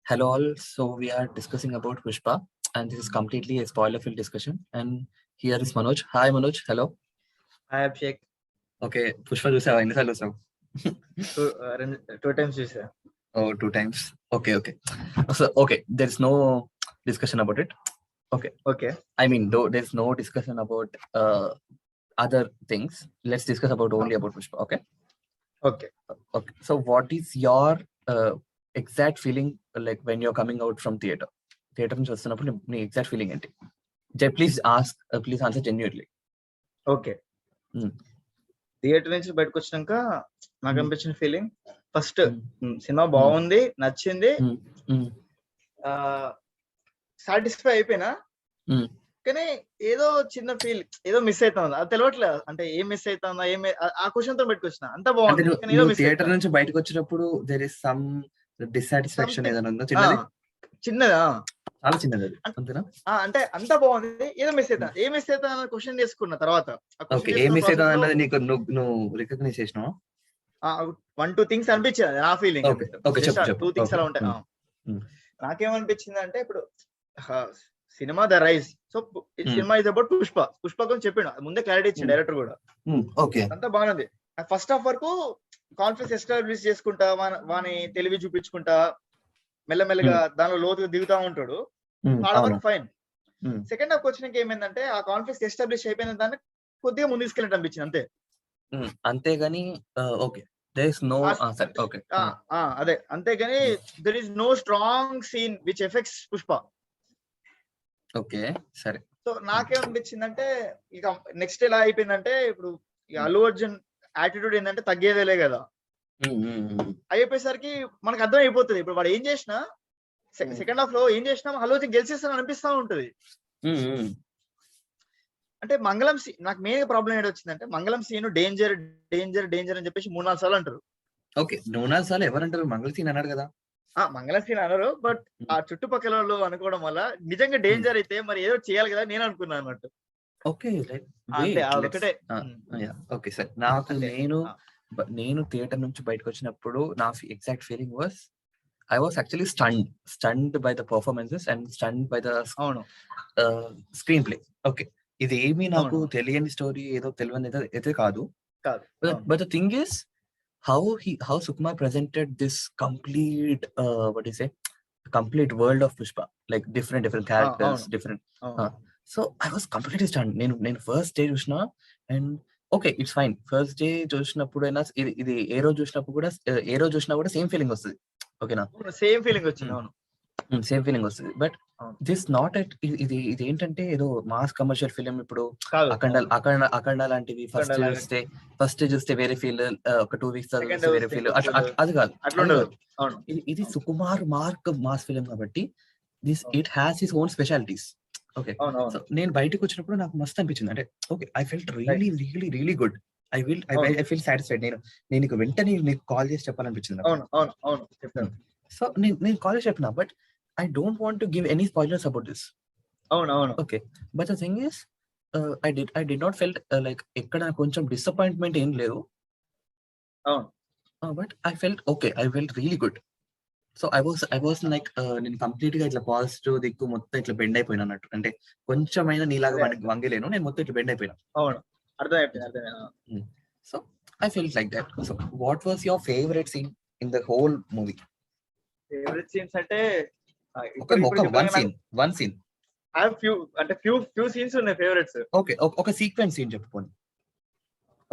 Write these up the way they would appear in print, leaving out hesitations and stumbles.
Hello all. So we are discussing about Pushpa, and this is completely a spoiler-filled discussion. And here is Manoj. Hi Manoj. Hello. Hi Abhishek. Okay. Pushpa చూసావా ఎన్నిసార్లు చూసావు? Two times చూసా. Oh, 2 times. Okay. So there is no discussion about it. Okay. I mean, though there's no discussion about other things. Let's discuss about only about Pushpa. Okay. So what is your exact feeling like when you're coming out from theater నుంచి వస్తున్నప్పుడు నీ exact feeling ఏంటి? Please answer genuinely. Okay. Theatre నుంచి బయటకు వచ్చినాక నాకు అనిపించిన feeling, first cinema బాగుంది, నచ్చింది, సాటిస్ఫై అయిపోయినా, కానీ ఏదో చిన్న ఫీల్, ఏదో మిస్ అవుతుంది. అది తెలియట్లేదు, అంటే ఏం మిస్ అవుతుందా ఆ క్వశ్చన్ తో బయటకు వచ్చిన. అంత బాగుంది. థియేటర్ నుంచి బయటకు వచ్చినప్పుడు దేర్ ఇస్ సమ్ డిస్సాటిస్ఫాక్షన్ ఏదైనా ఉందా? చిన్నదా, చాలా చిన్నది అంతేనా? అంటే అంత బాగుంది, ఏదో మిస్ అవుతా, ఏం మిస్ అవుతా అని క్వశ్చన్ చేసుకున్న తర్వాత ఏం మిస్ అవుతా అన్నది నీకు నువ్వు రికగ్నైజ్ చేసినావా? 1-2 థింగ్స్ అనిపించింది నా ఫీలింగ్. 2 థింగ్స్ అలా ఉంటాయి. నాకేమనిపించింది అంటే, ఇప్పుడు cinema the rise, so cinema is about Pushpa గురించి చెప్పిండు, ముందే క్లారిటీ ఇచ్చిండు డైరెక్టర్ కూడా. అంతా బాగుంది. ఫస్ట్ హాఫ్ వరకు కాన్ఫిడెన్స్ ఎస్టాబ్లిష్ చేసుకుంటా, వాని తెలివి చూపించుకుంటా మెల్లమెల్లగా దానిలో లోతుగా దిగుతా ఉంటాడు. ఫైన్. సెకండ్ హాఫ్ వచ్చినాక ఏమైందంటే, ఆ కాన్ఫిడెన్స్ ఎస్టాబ్లిష్ అయిపోయిన దాన్ని కొద్దిగా ముందు తీసుకెళ్ళినట్టు అనిపించింది అంతే. అంతేగాని అదే, అంతేగాని there is no strong scene which affects Pushpa. Okay, సరే. సో నాకేమనిపించిందంటే, ఇక నెక్స్ట్ ఎలా అయిపోయిందంటే, ఇప్పుడు అల్లు అర్జున్ యాటిట్యూడ్ ఏంటంటే తగ్గేదేలే కదా. అయిపోయేసరికి మనకు అర్థం అయిపోతుంది, ఇప్పుడు వాడు ఏం చేసినా, సెకండ్ హాఫ్ లో ఏం చేసినా అల్లు అర్జున్ గెలిచేస్తాను అనిపిస్తా ఉంటది. అంటే మంగళం సీన్ నాకు మెయిన్ ప్రాబ్లం ఏంటి వచ్చిందంటే, మంగళం సీన్ డేంజర్ అని చెప్పేసి 3-4 సార్లు అంటారు. ఓకే, 3-4 సార్లు ఎవరంటారు? మంగళ సీన్ అన్నాడు కదా. మంగళం సీన్ అన్నారు, బట్ ఆ చుట్టుపక్కల వాళ్ళు అనుకోవడం వల్ల నిజంగా డేంజర్ అయితే మరి ఏదో చేయాలి కదా నేను అనుకున్నాను అన్నట్టు. ఓకే, ఒకటే. ఓకే సార్, నాకు నేను థియేటర్ నుంచి బయటకు వచ్చినప్పుడు నా exact feeling was, I was actually stunned by the performances and stunned by the screenplay. Okay, ఇది ఏమీ నాకు తెలియని స్టోరీ, ఏదో తెలియని అయితే కాదు. But the thing is how Sukumar presented this complete complete world of Pushpa, like different characters, different. So I was completely stunned. నేను first day చూసినా, and okay it's fine. First day చూసినప్పుడు అయినా ఇది ఏ రోజు చూసినా కూడా సేమ్ ఫీలింగ్ వస్తుంది. ఓకేనా? సేమ్ ఫీలింగ్ వచ్చింది. అవును, సేమ్ ఫీలింగ్ వస్తుంది. బట్ దిస్ నాట్ ఎట్ ఇది ఏంటంటే ఏదో మాస్ కమర్షియల్ ఫిలిం. ఇప్పుడు అఖండ లాంటివి ఫస్ట్ చూస్తే వేరే ఫీల్, ఒక 2 weeks వేరే ఫీల్, అది కాదు. ఇది సుకుమార్ మార్క్ మాస్ ఫిలిం కాబట్టి it has his own specialities. Okay, so నేను బయటకు వచ్చినప్పుడు నాకు మస్తు అనిపించింది. అంటే okay, I felt really good. I feel satisfied. నేను ఇక వెంటనే నీకు కాల్ చేసి చెప్పాలనిపించింది. సో నేను కాల్ చేసి చెప్పిన, but I don't want to give any spoilers about this. Okay, but the thing is I did not felt like ఎక్కడ కొంచెం డిసప్పాయింట్మెంట్ ఏం లేదు. But I felt really good. So I was like నేను complete గా ఇట్లా positive దిక్కు మొత్తం ఇట్లా బెండ్ అయిపోయినా అన్నట్టు. అంటే కొంచెమైనా నీలాగా వంగలేను, నేను మొత్తం ఇట్లా బెండ్ అయిపోయినా. So I felt like that. So what was your favourite scene in the whole movie? Favourite scenes అంటే one scene. I have few scenes ఉన్నాయి ఫేవరెట్స్. ఓకే, ఒక సీక్వెన్స్ సీన్ చెప్పుకోండి.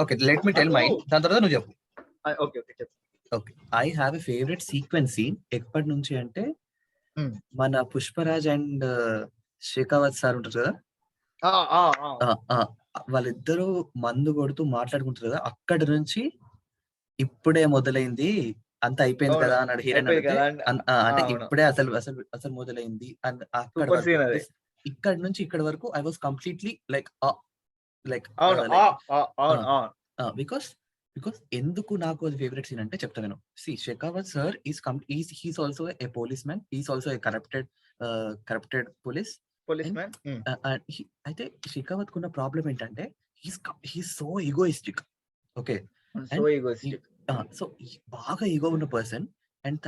Okay, let me tell mine, దాని తర్వాత నువ్వు చెప్పు. Okay, I have a favourite sequence scene. ఎప్పటి నుంచి అంటే, మన పుష్పరాజ్ అండ్ శేఖావత్ సార్ ఉంటారు కదా, వాళ్ళిద్దరూ మందు కొడుతూ మాట్లాడుకుంటారు కదా, అక్కడి నుంచి ఇప్పుడే మొదలైంది, అంత అయిపోయింది కదా అన్నాడు హీరోయిన్. అంటే ఇప్పుడే అసలు మొదలైంది. అండ్ ఇక్కడ నుంచి ఇక్కడ వరకు I was completely like because ఎందుకు నాకు అది ఫేవరెట్ సీన్ అంటే చెప్తా నేను. Shekhawat sir is also a police man, is also a corrupted police man. అయితే షెకావత్ కున్న ప్రాబ్లం ఏంటంటే, he's so egoistic. Okay, so బాగా ఈగో ఉన్న పర్సన్, అండ్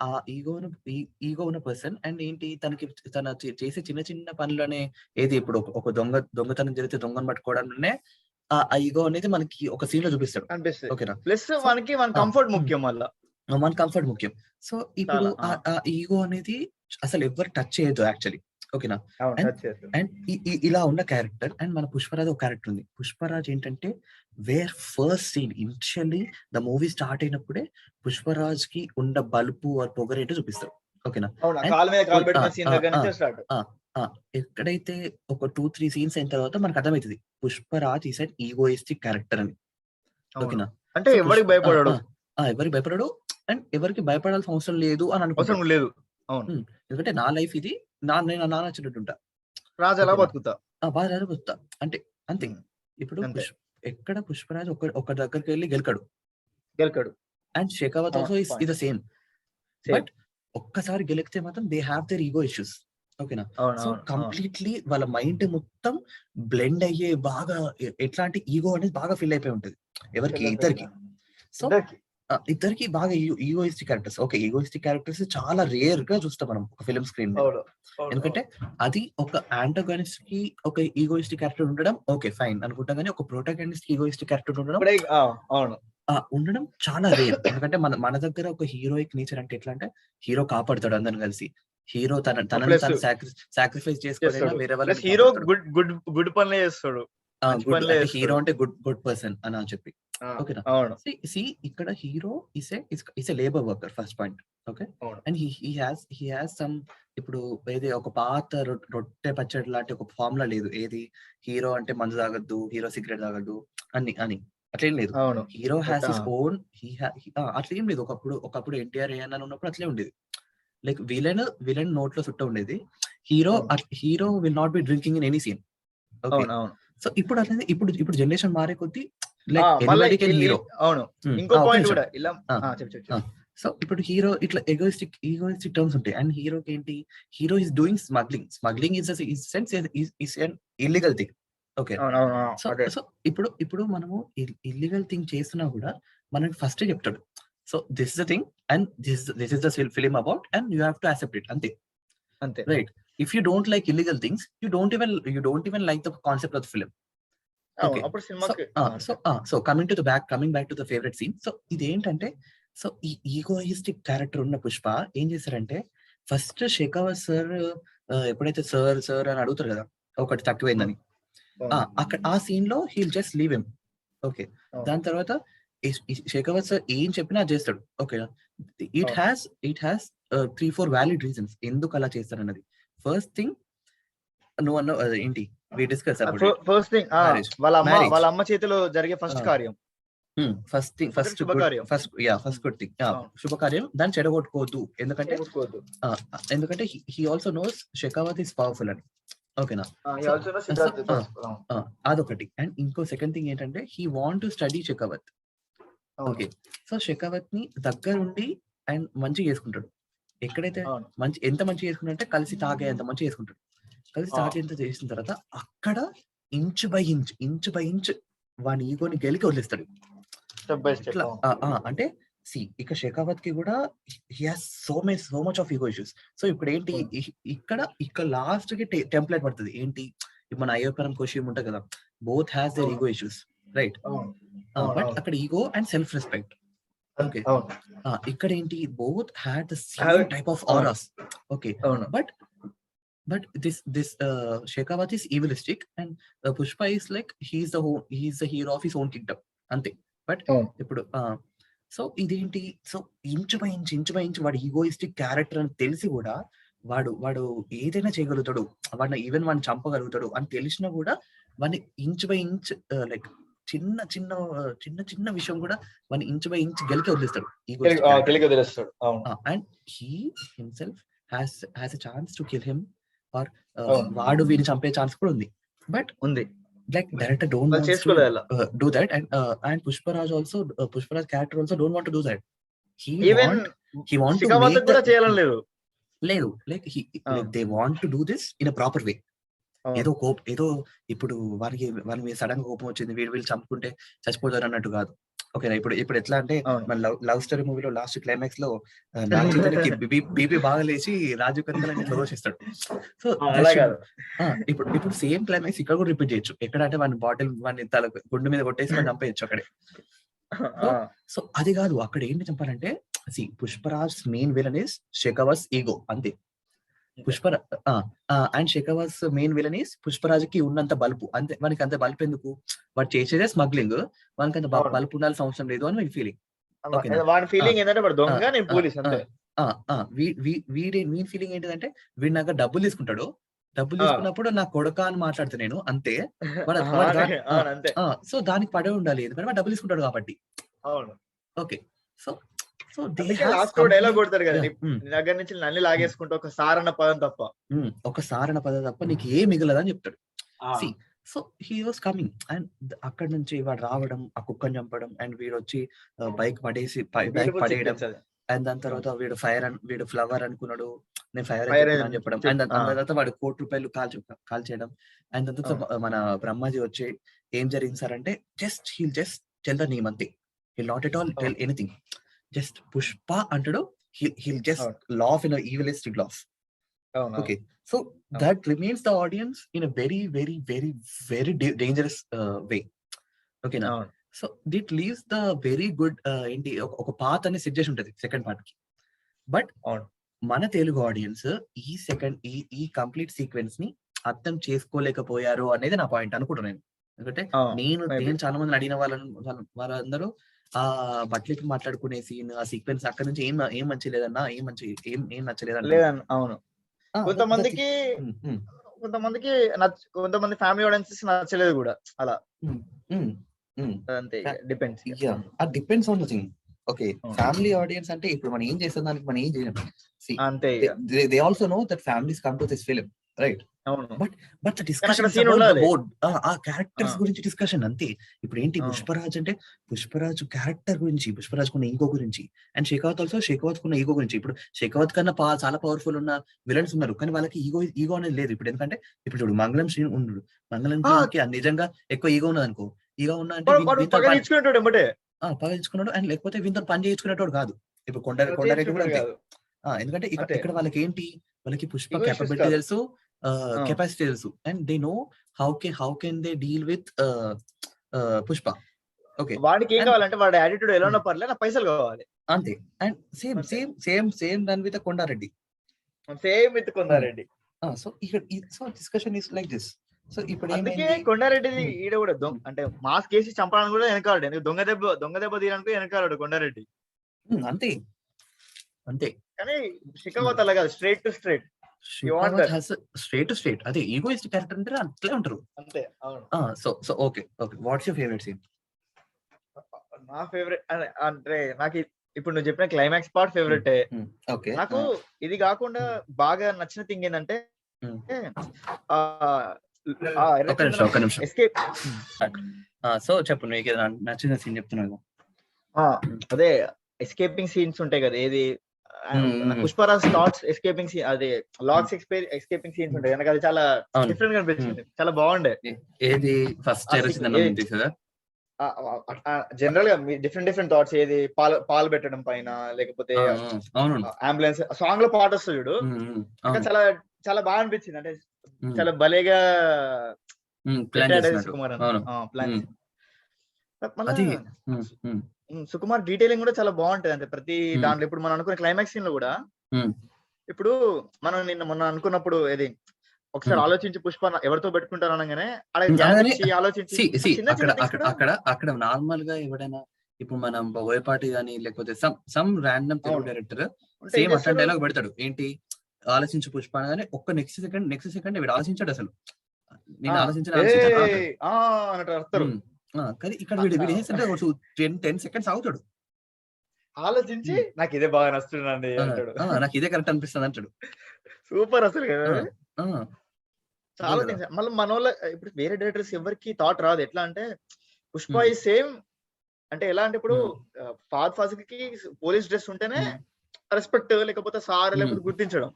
ఆ ఈగో ఉన్న పర్సన్ అండ్ ఏంటి తనకి చేసే చిన్న చిన్న పనులనే ఏది ఇప్పుడు ఒక దొంగతనం జరిగితే దొంగను పట్టుకోవడంలోనే ఆ ఈగో అనేది మనకి ఒక సీన్ లో చూపిస్తాడు. ఓకేనా, ప్లస్ మనకి మన కంఫర్ట్ ముఖ్యం, వల్ల మన కంఫర్ట్ ముఖ్యం. సో ఇప్పుడు ఆ ఈగో అనేది అసలు ఎవరు టచ్ చేయొద్దు యాక్చువల్లీ. ఓకేనా, అండ్ ఇలా ఉన్న క్యారెక్టర్ అండ్ మన పుష్పరాజ్ ఒక క్యారెక్టర్ ఉంది. పుష్పరాజ్ ఏంటంటే where first scene initially the movie start అయినప్పుడే పుష్పరాజ్ కి ఉన్న బలుపు పొగరేంటో చూపిస్తారు. ఓకేనా, ఎక్కడైతే ఒక 2-3 సీన్స్ అయిన తర్వాత మనకు అర్థమవుతుంది Pushparaj is an egoistic character అని. ఓకేనా, అంటే ఎవరికి భయపడాడు, ఎవరికి భయపడాడు అండ్ ఎవరికి భయపడాల్సిన అవసరం లేదు అని అనుకుంటాడు. లేదు, ఎందుకంటే నా లైఫ్ ఇది, నేను నా నచ్చినట్టుంటా, రాజు ఎలా బతుకుతా, బాగా బతుకుతా అంటే అంతే. ఇప్పుడు ఎక్కడ పుష్పరాజ్ ఒక దగ్గరికి వెళ్ళి గెలకడు and Shekhawat also is the same. But ఒక్కసారి గెలికితే మాత్రం they have their ego issues. ఓకేనా, సో కంప్లీట్లీ వాళ్ళ మైండ్ మొత్తం బ్లెండ్ అయ్యే బాగా ఎట్లాంటి ఈగో అనేది బాగా ఫీల్ అయిపోయి ఉంటుంది ఎవరికి, ఇద్దరికి. సో ఇద్దరికి బాగా egoistic characters. Okay, egoistic characters చాలా రేర్ గా చూస్తాం మనం ఒక ఫిల్మ్ స్క్రీన్ మీద. ఎందుకంటే అది ఒక యాంటోగనిస్ట్ కి ఒక ఈగోయిస్టిక్ క్యారెక్టర్ ఉండడం ఓకే ఫైన్ అనుకుంటాం, కానీ ఒక ప్రోటాగనిస్ట్ కి ఈగోయిస్టిక్ క్యారెక్టర్ ఉండడం చాలా రేర్. ఎందుకంటే మన దగ్గర ఒక హీరోయిక్ నేచర్ అంటే ఎట్లా అంటే హీరో కాపాడుతాడు అందరిని కలిసి, హీరో తనని సాక్రిఫైస్ చేసుకోవడం వేరే వాళ్ళ హీరో గుడ్ పనులే చేస్తాడు, హీరో అంటే గుడ్ పర్సన్ అని చెప్పి. ఓకేనా, ఇక్కడ hero is a labour worker first point. Okay, and he has some ఇప్పుడు ఏది ఒక పాత రొట్టె పచ్చడి లాంటి ఒక ఫార్ములా లేదు. ఏది హీరో అంటే మందు తాగద్దు, హీరో సిగరెట్ తాగద్దు అని అట్లేం లేదు. హీరో హ్యాస్ హిస్ ఓన్, అట్లేం లేదు. ఒకప్పుడు ఎన్టీఆర్ ఏఎన్ఆర్ ఉన్నప్పుడు అట్లే ఉండేది. లైక్ విలన్ నోట్లో చుట్ట ఉండేది. Hero will not be drinking in any scene. Okay, so ఇప్పుడు జనరేషన్ మారే కొద్దీ హీరో. ఇంకో పాయింట్ కూడా సో ఇప్పుడు హీరో ఇట్లా ఎగోయిస్టిక్ టర్మ్స్ ఉంటాయి. అండ్ హీరోకి ఏంటి, hero is doing smuggling is an illegal thing. Okay, so ఇప్పుడు మనము ఇల్లీగల్ థింగ్ చేస్తున్నా కూడా మనకి ఫస్ట్ చెప్తాడు, so this is the thing and this is the film about and you have to accept it. అంతే right. If you don't like illegal things, you don't even like the concept of the film. Okay. So coming back to the favorite scene. So ఇదేంటంటే so ఈ egoistic character ఉన్న పుష్ప ఏం చేశారంటే first Shekhawat sir ఎప్పుడైతే sir అని అడుగుతారు కదా ఒకటి తక్కువైందని, అక్కడ ఆ సీన్ లో he'll just leave him. Okay, దాని తర్వాత షెకావత్ సార్ ఏం చెప్పినా చేస్తాడు. Okay, it has 3-4 valid reasons ఎందుకు అలా చేస్తారన్నది. ఫస్ట్ థింగ్ నువ్వు అన్న ఏంటి వి డిస్కస్ ఫస్ట్ థింగ్ వాళ్ళ అమ్మ చేతిలో జరిగే ఫస్ట్ కార్యం, ఫస్ట్ గుడ్ థింగ్, శుభకార్యం. దాన్ని చెడగొట్టుకోవద్దు, ఎందుకంటే he also knows Shekhawat is powerful అని. ఓకేనా, అదొకటి. అండ్ ఇంకో సెకండ్ థింగ్ ఏంటంటే he want to study Shekhawat. Okay, so Shekhawat ని దగ్గరుండి అండ్ మంచిగా చేసుకుంటాడు. ఎక్కడైతే ఎంత మంచిగా చేసుకుంటే కలిసి తాగే ఎంత మంచిగా చేసుకుంటాడు. కలిసి తాగేంత చేసిన తర్వాత అక్కడ ఇంచ్ బై ఇంచ్ వాని ఈగోని గెలికి వదిలేస్తాడు. అంటే ఇక షెకావత్ కి కూడా he has so much of ego issues. So ఇప్పుడు ఏంటి, ఇక్కడ లాస్ట్ కి టెంప్లెట్ పడుతుంది. ఏంటి మన అయ్యప్పరం కోశం ఉంటుంది కదా, both has their ego issues right. But అక్కడ ego and self respect. Okay, ఇక్కడ ఏంటి both had the same type of auras. Okay, but this Shekhawat is evilistic and Pushpa is like he is the hero of his own kingdom అంతే. But ఇప్పుడు so ఇదేంటి, so inch by inch వాడు egoistic character అని తెలిసి కూడా వాడు ఏదైనా చేయగలుగుతాడు, వాడిని చంపగలుగుతాడు అని తెలిసినా కూడా వాడిని ఇంచ్ బై ఇంచ్ లైక్ చిన్న విషయం కూడా వాడిని ఇంచ్ బై ఇంచ్ గెలికి వదిలేస్తాడు. And he himself has a chance to kill him or వాడు వీడిని చంపే ఛాన్స్ కూడా ఉంది. But like director don't want to do that and Pushparaj character also don't want to do that. He want to make కూడా చేయాలని లేదు like they want to do this in a proper way. ఏదో ఇప్పుడు వారి మీద sudden గా కోపం వచ్చింది, వీళ్ళు చంపుకుంటే చచ్చిపోతారు అన్నట్టు కాదు. ఓకేనా. ఇప్పుడు ఎట్లా అంటే అవును. మన లవ్ స్టోరీ మూవీలో లాస్ట్ క్లైమాక్స్ లో నాగ చైతన్యకి బీపీ బాగా లేచి రాజు కనకాలని ఇట్లా దోషిస్తాడు. సో అలా కాదు. ఇప్పుడు సేమ్ క్లైమాక్స్ ఇక్కడ కూడా రిపీట్ చేయొచ్చు. ఎక్కడ అంటే వాడిని బాటిల్ వాడిని తల గుండు మీద కొట్టేసి వాడిని చంపేయచ్చు అక్కడే. సో అది కాదు, అక్కడ ఏంటి చెప్పాలంటే Pushparaj main villain is Shekhawat ego అంతే. And Shekhawat main villain is పుష్పరాజ్కి ఉన్నంత బల్పు అంతే. వానికి అంత బల్పు ఎందుకు, వాడు చేసేదే స్మగ్లింగ్, వానికి అంత బల్పు ఉండాల్సిన అవసరం లేదు అని వాడి ఫీలింగ్. వాడి ఫీలింగ్ ఏంటంటే వాడు దొంగ, నేను పోలీస్ అంతే. వీడి ఫీలింగ్ ఏంటిదంటే వీడి నాకు డబ్బులు తీసుకుంటాడు, డబ్బులు తీసుకున్నప్పుడు నా కొడుక అని మాట్లాడుతా నేను అంతే. సో దానికి పడే ఉండాలి, ఎందుకంటే వాడు డబ్బులు తీసుకుంటాడు కాబట్టి. అవును. ఓకే. సో లాస్ట్ డైలాగ్ కొడతాడు కదా, నీ దగ్గర నుంచి నన్ను లాగేసుకుంటే ఒక సారణ పదం తప్ప నీకు ఏ మిగలదని చెప్తాడు. So he was coming and అక్కడ నుంచి వాడు రావడం, ఆ కుక్కని చంపడం, అండ్ వీడు వచ్చి బైక్ పడేయడం, అండ్ దాని తర్వాత వీడు ఫ్లవర్ అనుకున్నాడు, నేను ఫైర్ అని చెప్పడం, అండ్ దాని తర్వాత వాడు ₹1,00,00,000 కాల్చేయడం, అండ్ దాని తర్వాత మన బ్రహ్మాజీ వచ్చి ఏం జరిగింది సార్ అంటే he'll just tell the name అంతే, he'll not at all tell anything, just Pushpa అంటాడు, he'll just laugh in evilistic laugh. Okay, so that remains the audience in a very, very, very, very dangerous way. Okay, now so it leaves the very good ఏంటి ఒక path అనే set చేసి ఉంటది second part కి. But మన Telugu audience ఈ complete sequence ని అర్థం చేసుకోలేకపోయారు అనేది నా పాయింట్ అనుకుంటున్నాను. ఎందుకంటే నేను చాలా మంది అడిగిన వాళ్ళందరూ ఆ బట్లకి మాట్లాడుకునే సీన్, ఆ సీక్వెన్స్ అక్కడ నుంచి ఏం మంచిలేదన్నా, ఏం నచ్చలేదన్నా. అవును. కొంతమందికి కొంతమంది ఫ్యామిలీ ఆడియన్సెస్ నచ్చలేదు కూడా అలా. అంతే, depends on the thing. Okay, family audience అంటే ఇప్పుడు మనం ఏం చేస్తాం, దానికి మనం ఏం చేయం. అంతే. They also know that families come to this film, right? But the discussion ఆ క్యారెక్టర్స్ గురించి డిస్కషన్ అంతే. ఇప్పుడు ఏంటి పుష్పరాజ్ అంటే పుష్పరాజ్ క్యారెక్టర్ గురించి, పుష్పరాజ్ కున్న ఈగో గురించి, అండ్ షెకావత్ కున్న ఈగో గురించి. ఇప్పుడు షెకావత్ కన్నా చాలా పవర్ఫుల్ ఉన్న విలన్స్ ఉన్నారు, కానీ వాళ్ళకి ఈగో అనేది లేదు. ఇప్పుడు ఎందుకంటే ఇప్పుడు చూడు మంగళం శ్రీ ఉన్నాడు, మంగళం శ్రీకి నిజంగా ఎక్కువ ఈగో ఉన్నది అనుకో, ఈగో ఉన్నా అంటే పగలించుకున్నాడు, అండ్ లేకపోతే వీళ్ళతో పని చేయించుకునేటోడు కాదు. ఇప్పుడు కొండారెడ్డి కూడా అంతే. ఎందుకంటే ఇక్కడ వాళ్ళకి ఏంటి, వాళ్ళకి పుష్ప కేపబిలిటీ తెలుసు, కెపాసిటీ తెలుసు, and they know how can they deal with Pushpa. Okay, వాడికి ఏం కావాలంటే వాడి యాటిట్యూడ్ ఎలా ఉన్నా పర్లేదు, నాకు పైసలు కావాలి అంతే. అండ్ సేమ్ దాని with Kondareddy. So discussion is like this. So ఇప్పుడు అందుకే కొండారెడ్డి ఈడ కూడా అంటే మాస్ కేసి చంపడానికి కూడా వెనకాడు, ఎందుకు దొంగ దెబ్బ తీయడానికి వెనకాడు కొండారెడ్డి. అంతే కానీ షెకావత్ అలా కాదు, స్ట్రైట్ టు స్ట్రైట్. అదే ఈగోయిస్టిక్ క్యారెక్టర్ అంటే అట్లే ఉంటారు అంతే. అవును. So okay, what's your favourite scene? నా ఫేవరెట్ అంటే నాకు ఇప్పుడు నువ్వు చెప్పిన క్లైమాక్స్ పార్ట్ ఫేవరెట్. నాకు ఇది కాకుండా బాగా నచ్చిన థింగ్ ఏంటంటే ఎస్కేప్. సో చెప్పు, నీకు నచ్చిన సీన్ చెప్తున్నావు. అదే ఎస్కేపింగ్ సీన్స్ ఉంటాయి కదా, ఏది పుష్పరాజ్ థాట్స్ ఎస్కేపింగ్ సీన్, అదే లాక్స్ ఎస్కేపింగ్ సీన్స్ ఉంటాయి. నాకు అది చాలా డిఫరెంట్ గా అనిపించింది, చాలా బాగుండే. ఏది ఫస్ట్ జనరల్ గా డిఫరెంట్ థాట్స్, ఏది పాలు పెట్టడం పైన, లేకపోతే అంబులెన్స్ సాంగ్ లో పాట వస్తుంది చూడు, చాలా చాలా బాగా అనిపించింది. అంటే చాలా భలేగా సుకుమార్ ప్లాన్. సుకుమార్ డీటెయిలింగ్ కూడా చాలా బాగుంటది. అంటే ప్రతి దాంట్లో ఇప్పుడు మనం అనుకునే క్లైమాక్స్ సీన్ లో కూడా, ఇప్పుడు మనం మొన్న అనుకున్నప్పుడు ఏది ఒకసారి ఆలోచించి పుష్ప ఎవరితో పెట్టుకుంటారు అనగానే ఆలోచించి అక్కడ నార్మల్ గా ఎవడైనా ఇప్పుడు మనం బోయపాటి గానీ లేకపోతే some random Telugu director same అట్లా డైలాగ్ పెడతాడు, ఏంటి ఆలోచించి పుష్ప అనగానే ఒక్క నెక్స్ట్ సెకండ్ వీడు ఆలోచించాడు, అసలు నేను ఆలోచించాడు. కానీ ఇక్కడ వీడు ఏంటంటే 10 seconds అవుతాడు, ఆలోచించి నాకు ఇదే బాగా నచ్చుతుందండి అంటాడు, నాకు ఇదే కరెక్ట్ అనిపిస్తుంది అంటాడు. సూపర్ అసలు చాలా థింగ్స్. మళ్ళీ మన వాళ్ళ ఇప్పుడు వేరే డైరెక్టర్స్ ఎవరికి థాట్ రాదు. ఎట్లా అంటే పుష్ప ఈ సేమ్ అంటే ఎలా అంటే ఇప్పుడు ఫాద్ ఫాసిల్ కి పోలీస్ డ్రెస్ ఉంటేనే రెస్పెక్ట్, లేకపోతే సార్ లేకపోతే గుర్తించడం,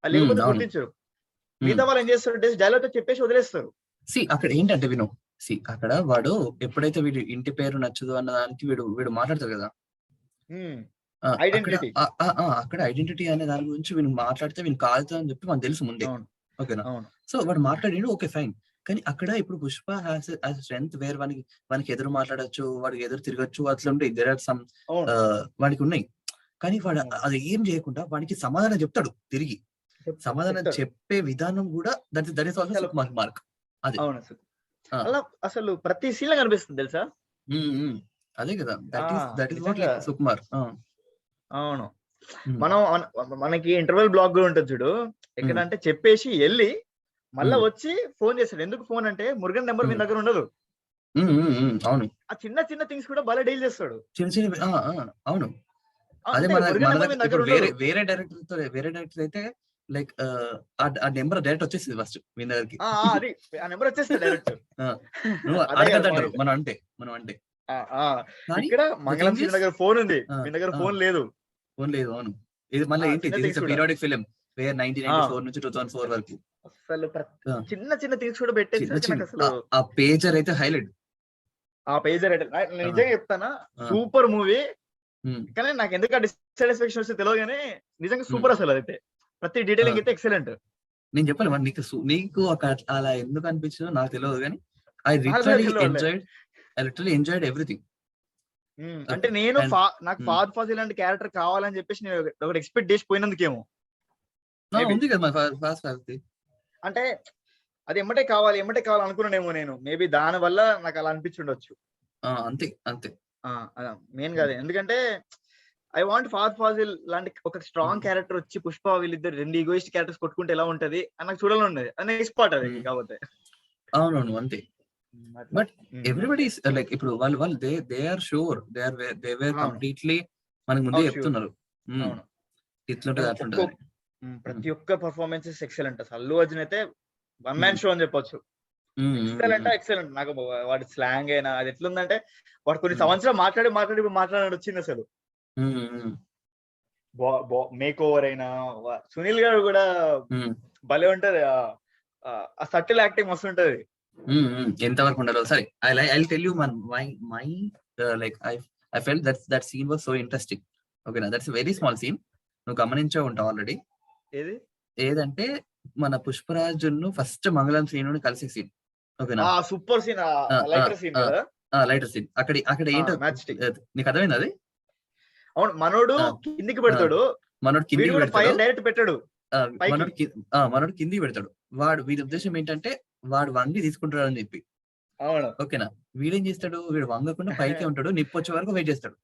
లేకపోతే గుర్తించరు. మిగతా వాళ్ళు ఏం చేస్తారు, డైలాగ్ తో చెప్పేసి వదిలేస్తారు. అక్కడ ఏంటంటే విను, అక్కడ వాడు ఎప్పుడైతే వీడి ఇంటి పేరు నచ్చదు అన్న దానికి వీడు మాట్లాడతారు కదా, ఐడెంటిటీ అక్కడ ఐడెంటిటీ అనే దాని గురించి వీళ్ళు మాట్లాడితే వీళ్ళు కాదు అని చెప్పి మనకు తెలుసు ముందే. ఓకేనా, సో వాడు మాట్లాడిండు, ఓకే ఫైన్. కానీ అక్కడ ఇప్పుడు పుష్ప హ్యాస్ స్ట్రెంత్ వేర్ వానికి ఎదురు మాట్లాడచ్చు, వాడికి ఎదురు తిరగచ్చు, అట్లా ఉంటాయి. దేర్ ఆర్ సమ్ వాడికి ఉన్నాయి. కానీ వాడు అది ఏం చేయకుండా వానికి సమాధానం చెప్తాడు తిరిగి. సమాధానం చెప్పే విధానం కూడా that is also Sukumar mark. అది అలా అసలు ప్రతి సీన్ లో కనిపిస్తుంది తెలుసా. అదే కదా, that is what like Sukumar. అవును, మనం మనకి ఇంటర్వెల్ బ్లాక్ కూడా ఉంటుంది చూడు, ఎక్కడంటే చెప్పేసి వెళ్ళి మళ్ళా వచ్చి ఫోన్ చేస్తాడు. ఎందుకు ఫోన్ అంటే మురుగన్ నెంబర్ మీ దగ్గర ఉండదు. అవును, ఆ చిన్న చిన్న థింగ్స్ కూడా బాగా డీల్ చేస్తాడు. అవును, అదే వేరే డైరెక్టర్ అయితే లైక్ ఆ నెంబర్ డైరెక్ట్ వచ్చేసింది ఫస్ట్ మీ దగ్గరికి. అది ఆ నెంబర్ వచ్చేస్తుంది డైరెక్ట్. మనం అంటే ఇక్కడ మంగళం సీన్ దగ్గర ఫోన్ ఉంది, మీ దగ్గర ఫోన్ లేదు. అవును, ఇది మళ్ళీ ఏంటి పీరియాడిక్ ఫిలిం వేర్ 1994 నుంచి 2004 వరకు. అసలు చిన్న చిన్న థింగ్స్ కూడా పెట్టేసి ఆ పేజర్ అయితే హైలైట్. ఆ పేజర్ అయితే నిజంగా చెప్తానా, సూపర్ మూవీ. కానీ నాకు ఎందుకు డిస్సాటిస్ఫాక్షన్ వస్తే తెలియదు, కానీ నిజంగా సూపర్. అసలు అయితే ప్రతి డీటెయిలింగ్ అయితే ఎక్సలెంట్. నేను చెప్పాలి మరి నీకు అలా ఎందుకు అనిపించిందో నాకు తెలియదు, కానీ ఐ లిటరల్లీ ఎంజాయ్డ్ ఎవ్రీథింగ్. అంటే నేను నాకు ఫాద్ ఫాజిల్ లాంటి క్యారెక్టర్ కావాలని చెప్పేసి నేను ఒకటి ఎక్స్పెక్ట్ చేసి పోయినందుకేమో ఉంది కదా. అంటే అది ఎమ్మటే కావాలి అనుకున్నానేమో నేను. మేబీ దాని వల్ల నాకు అలా అనిపించుండొచ్చు. అంతే మెయిన్ కాదు, ఎందుకంటే ఐ వాంట్ ఫాద్ ఫాజిల్ లాంటి ఒక స్ట్రాంగ్ క్యారెక్టర్ వచ్చి పుష్ప వీళ్ళిద్దరు రెండు ఈగోయిస్ట్ క్యారెక్టర్స్ కొట్టుకుంటే ఎలా ఉంటది అని నాకు చూడాలని ఉండేది. అది నెక్స్ట్ పార్ట్ అది కాకపోతే. అవునవును, అంతే. బట్ ఎవ్రీబడి లైక్ ఇప్పుడు వాళ్ళు they are sure they were completely మనకు ముందే చెప్తున్నారు ఇట్లుంటది అట్లుంటది. ప్రతి ఒక్క పర్ఫార్మెన్సెస్ ఎక్సలెంట్. అసలు అల్లు అర్జున్ అయితే వన్ మ్యాన్ షో అని చెప్పొచ్చు. ఎక్సలెంట్. నాకు వాడి స్లాంగ్ అయినా అది ఎట్లుందంటే, వాడు కొన్ని సంవత్సరాలు మాట్లాడి వచ్చింది అసలు. మేక్ ఓవర్ అయినా సునీల్ గారు కూడా భలే ఉంటది. ఆ సటిల్ యాక్టింగ్ మస్తు ఉంటది. ఎంతవరకు ఉండాలో సరే. I tell you my like I felt that scene was so interesting. ఓకేనా, దట్స్ వెరీ స్మాల్ సీన్. నువ్వు గమనించే ఉంటావు ఆల్రెడీ. ఏదంటే మన పుష్పరాజును ఫస్ట్ మంగళం శ్రీను కలిసే సీన్. ఓకేనా, సూపర్ సీన్. Lighter scene. అక్కడ ఏంటో నీకు అర్థమైంది అది. అవును, మనోడు కిందికి పెడతాడు, డైరెక్ట్ పెట్టాడు, మనోడు కిందికి పెడతాడు. వీడి ఉద్దేశం ఏంటంటే వాడు వంగి తీసుకుంటాడు అని చెప్పి. అవును, ఓకేనా. వీడేం చేస్తాడు, వీడు వంగకుండా పైకే ఉంటాడు, నిప్పు వచ్చే వరకు వెయిట్ చేస్తాడు.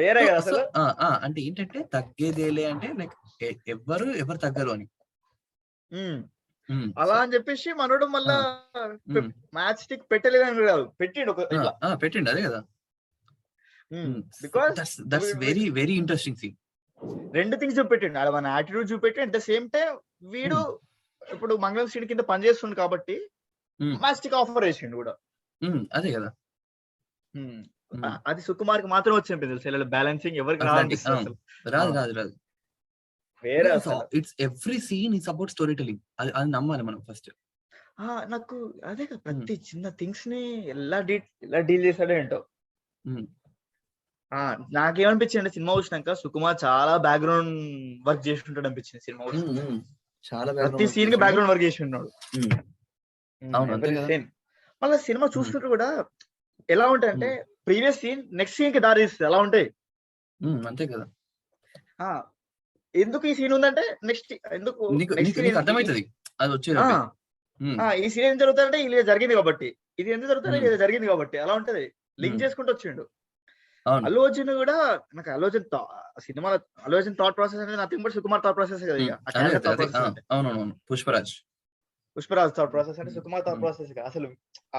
వేరే అంటే ఏంటంటే తగ్గేదేలే అంటే లైక్ ఎవరు తగ్గరు అని. అలా అని చెప్పేసి మనోడు మళ్ళా మ్యాచ్ స్టిక్ పెట్టలేదని కాదు, పెట్టిండు. అదే కదా, because that's very very interesting scene. రెండు థింగ్స్ చూపెట్టిండు. అలా మన యాటిట్యూడ్ చూపెట్టి అట్ ద సేమ్ టైం వీడు ఇప్పుడు మంగళం సీడ్ కింద పనిచేస్తుంది కాబట్టి మ్యాచ్ స్టిక్ ఆఫర్ చేసిండు కూడా. అదే కదా, అది సుకుమార్ కి మాత్రం వచ్చింది తెలుసు. బ్యాలెన్సింగ్ ఎవరికి రాదు. వేరే it's every scene is about story telling. అది నమ్మాలి మనం ఫస్ట్. నాకు అదే ప్రతి చిన్న థింగ్స్ ని ఎలా డీల్ చేశాడో ఏంటో. నాకేమనిపించింది అంటే సినిమా వచ్చినాక సుకుమార్ చాలా బ్యాక్గ్రౌండ్ వర్క్ చేస్తుంటాడు అనిపించింది. సినిమా ప్రతి సీన్ కి బ్యాక్గ్రౌండ్ వర్క్ చేసి ఉన్నాడు. మళ్ళీ సినిమా చూస్తుంటే కూడా ఎలా ఉంటాయంటే ప్రీవియస్ సీన్ నెక్స్ట్ సీన్ కి దారి తీస్తుంది, అలా ఉంటాయి. అంతే కదా, ఎందుకు ఈ సీన్ ఉందంటే నెక్స్ట్ ఎందుకు అర్థమవుతుంది అది వచ్చేది. ఈ సీన్ ఏం జరుగుతుందంటే ఇది జరిగింది కాబట్టి, ఇది ఎందుకు జరుగుతుంది ఇది జరిగింది కాబట్టి, అలా ఉంటది. లింక్ చేసుకుంటూ వచ్చిండు. అల్లు అర్జున్ కూడా నాకు అల్లు అర్జున్ థాట్ ప్రాసెస్ అనేది nothing but Sukumar thought process కదా. అవునవును, పుష్పరాజ్ థాట్ ప్రాసెస్ అంటే సుకుమార్ థాట్ ప్రాసెస్. అసలు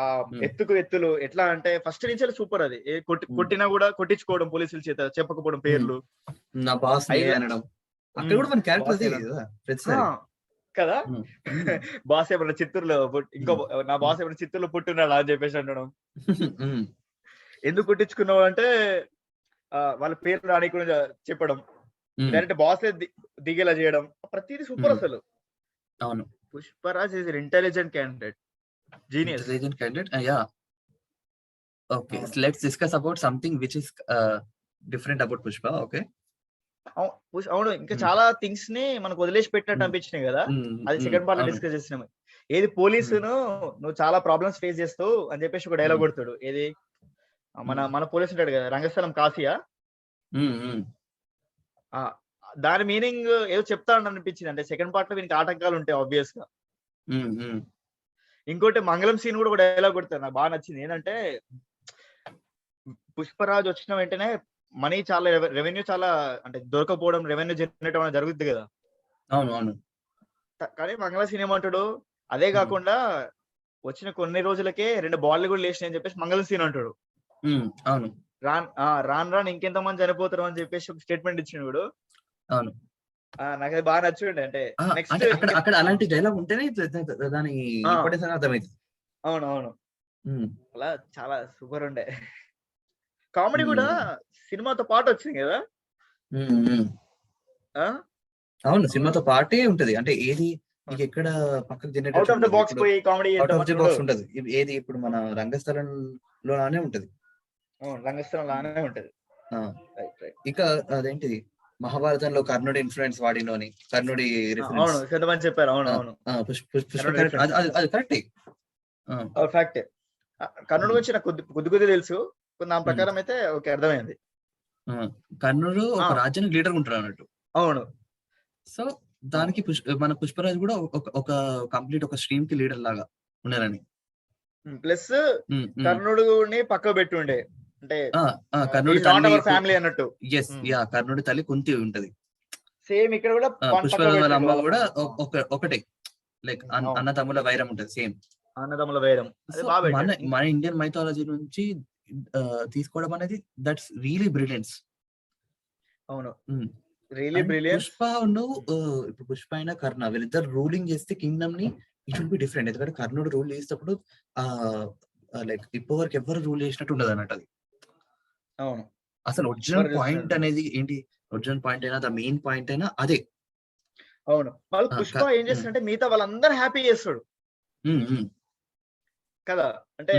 ఆ ఎత్తులు ఎట్లా అంటే ఫస్ట్ నుంచి సూపర్. అది కొట్టినా కూడా కొట్టించుకోవడం, పోలీసుల చేత చెప్పకపోవడం పేర్లు, నా బాస్ అనడం. అక్కడ కూడా మన క్యారెక్టర్ కదా. బాస్ ఏమన్నా చిత్తూరులో ఇంకో నా బాస్ ఏమన్నా చిత్తూరులో పుట్టినాడు అని చెప్పేసి అనడం. ఎందుకు కొట్టించుకున్నావు అంటే వాళ్ళ పేర్లు రానికుండా చెప్పడం, డైరెక్ట్ బాస్ దిగేలా చేయడం, ప్రతిదీ సూపర్ అసలు. అవును, Pushparaj is intelligent candidate, genius. Okay, let's discuss about something which is different about Pushpa. Okay, అవును, ఇంకా చాలా థింగ్స్ ని మనకు వదిలేసి పెట్టినట్టు అనిపించినాయి కదా, అది సెకండ్ పార్ట్ లో డిస్కస్ చేసినాం. ఏది పోలీసును నువ్వు చాలా ప్రాబ్లమ్స్ ఫేస్ చేస్తావు అని చెప్పేసి ఒక డైలాగ్ కొడతాడు. ఏది మన పోలీస్ ఉంటాడు కదా, రంగస్థలం కాసియా, దాని మీనింగ్ ఏదో చెప్తాను అనిపించింది. అంటే సెకండ్ పార్ట్ లో వీనికి ఆటంకాలు ఉంటాయి ఆబ్వియస్ గా. ఇంకోటి మంగళం సీన్ కూడా ఒక డైలాగ్ కొడతారు, నాకు బాగా నచ్చింది. ఏంటంటే పుష్పరాజ్ వచ్చిన వెంటనే మనీ చాలా, రెవెన్యూ చాలా అంటే దొరకపోవడం, రెవెన్యూ జనరేట్ అవ్వడం జరుగుతుంది కదా. అవును. కానీ మంగళ సీన్ ఏమంటాడు, అదే కాకుండా వచ్చిన కొన్ని రోజులకే 2 బాల్ కూడా లేచినాయి అని చెప్పేసి మంగళం సీన్ అంటాడు. అవును, రాను ఇంకెంత మంది చనిపోతారు అని చెప్పేసి ఒక స్టేట్మెంట్ ఇచ్చినాడు. అవును, నాకు అది బాగా నచ్చుండే. అంటే నెక్స్ట్ అక్కడ అలాంటి డైలాగ్ ఉంటేనే దాని అర్థమైంది. అవును, అలా చాలా సూపర్ ఉండే. కామెడీ కూడా సినిమాతో పాటు వచ్చింది కదా. అవును, సినిమాతో పాటే ఉంటది. అంటే ఏది ఎక్కడ పక్కన generate out of the box పోయి కామెడీ ఉంటది. ఏది ఇప్పుడు మన రంగస్థలంలోనే ఉంటది. రంగస్థలం లానే ఉంటది. ఇంకా అదేంటిది మహాభారతంలో కర్ణుడి ఇన్ఫ్లుయెన్స్ వాడినోని, కర్ణుడి రిఫరెన్స్ కొంతమంది చెప్పారు. అది కరెక్టే, ఫ్యాక్ట్. కర్ణుడు గురించి నాకు కొద్ది తెలుసు, దాని ప్రకారం అయితే ఓకే, అర్థమైంది. కర్ణుడు ఒక రాజ్యానికి లీడర్ ఉంటాడు అన్నట్టు. అవును. సో దానికి మన పుష్పరాజ్ కూడా ఒక కంప్లీట్ ఒక స్ట్రీమ్ కి లీడర్ లాగా ఉన్నారని. ప్లస్ కర్ణుడిని పక్క పెట్టుండే, అంటే కర్ణుడి ఫ్యామిలీ అన్నట్టు. కర్ణుడి తల్లి కుంతి ఉంటది. సేమ్ ఇక్కడ కూడా పుష్పరాజ్ వాళ్ళ అమ్మ కూడా ఒకటే, లైక్ అన్న తమ్ముల వైరం ఉంటది, సేమ్ అన్నదమ్ముల వైరం. మన ఇండియన్ మైథాలజీ నుంచి తీసుకోవడం అనేది దట్స్ రియలీ బ్రిలియన్స్. అవును, రియలీ బ్రిలియన్స్. ఇప్పుడు పుష్ప అయినా కర్ణ వీళ్ళిద్దరు రూలింగ్ చేస్తే కింగ్డమ్ ని ఇట్ విల్ బి డిఫరెంట్. ఎందుకంటే కర్ణుడు రూల్ చేసేటప్పుడు లైక్ ఇప్పటి వరకు ఎవరు రూల్ చేసినట్టు ఉండదు అన్నట్టు అది. అవును, అసలు ఒరిజినల్ పాయింట్ అనేది ఏంటి, ఒరిజినల్ పాయింట్ అయినా ద మెయిన్ పాయింట్ అయినా అదే. అవును, వాళ్ళు పుష్ప ఏం చేస్తాడంటే మిగతా వాళ్ళందరూ హ్యాపీ చేస్తాడు కదా. అంటే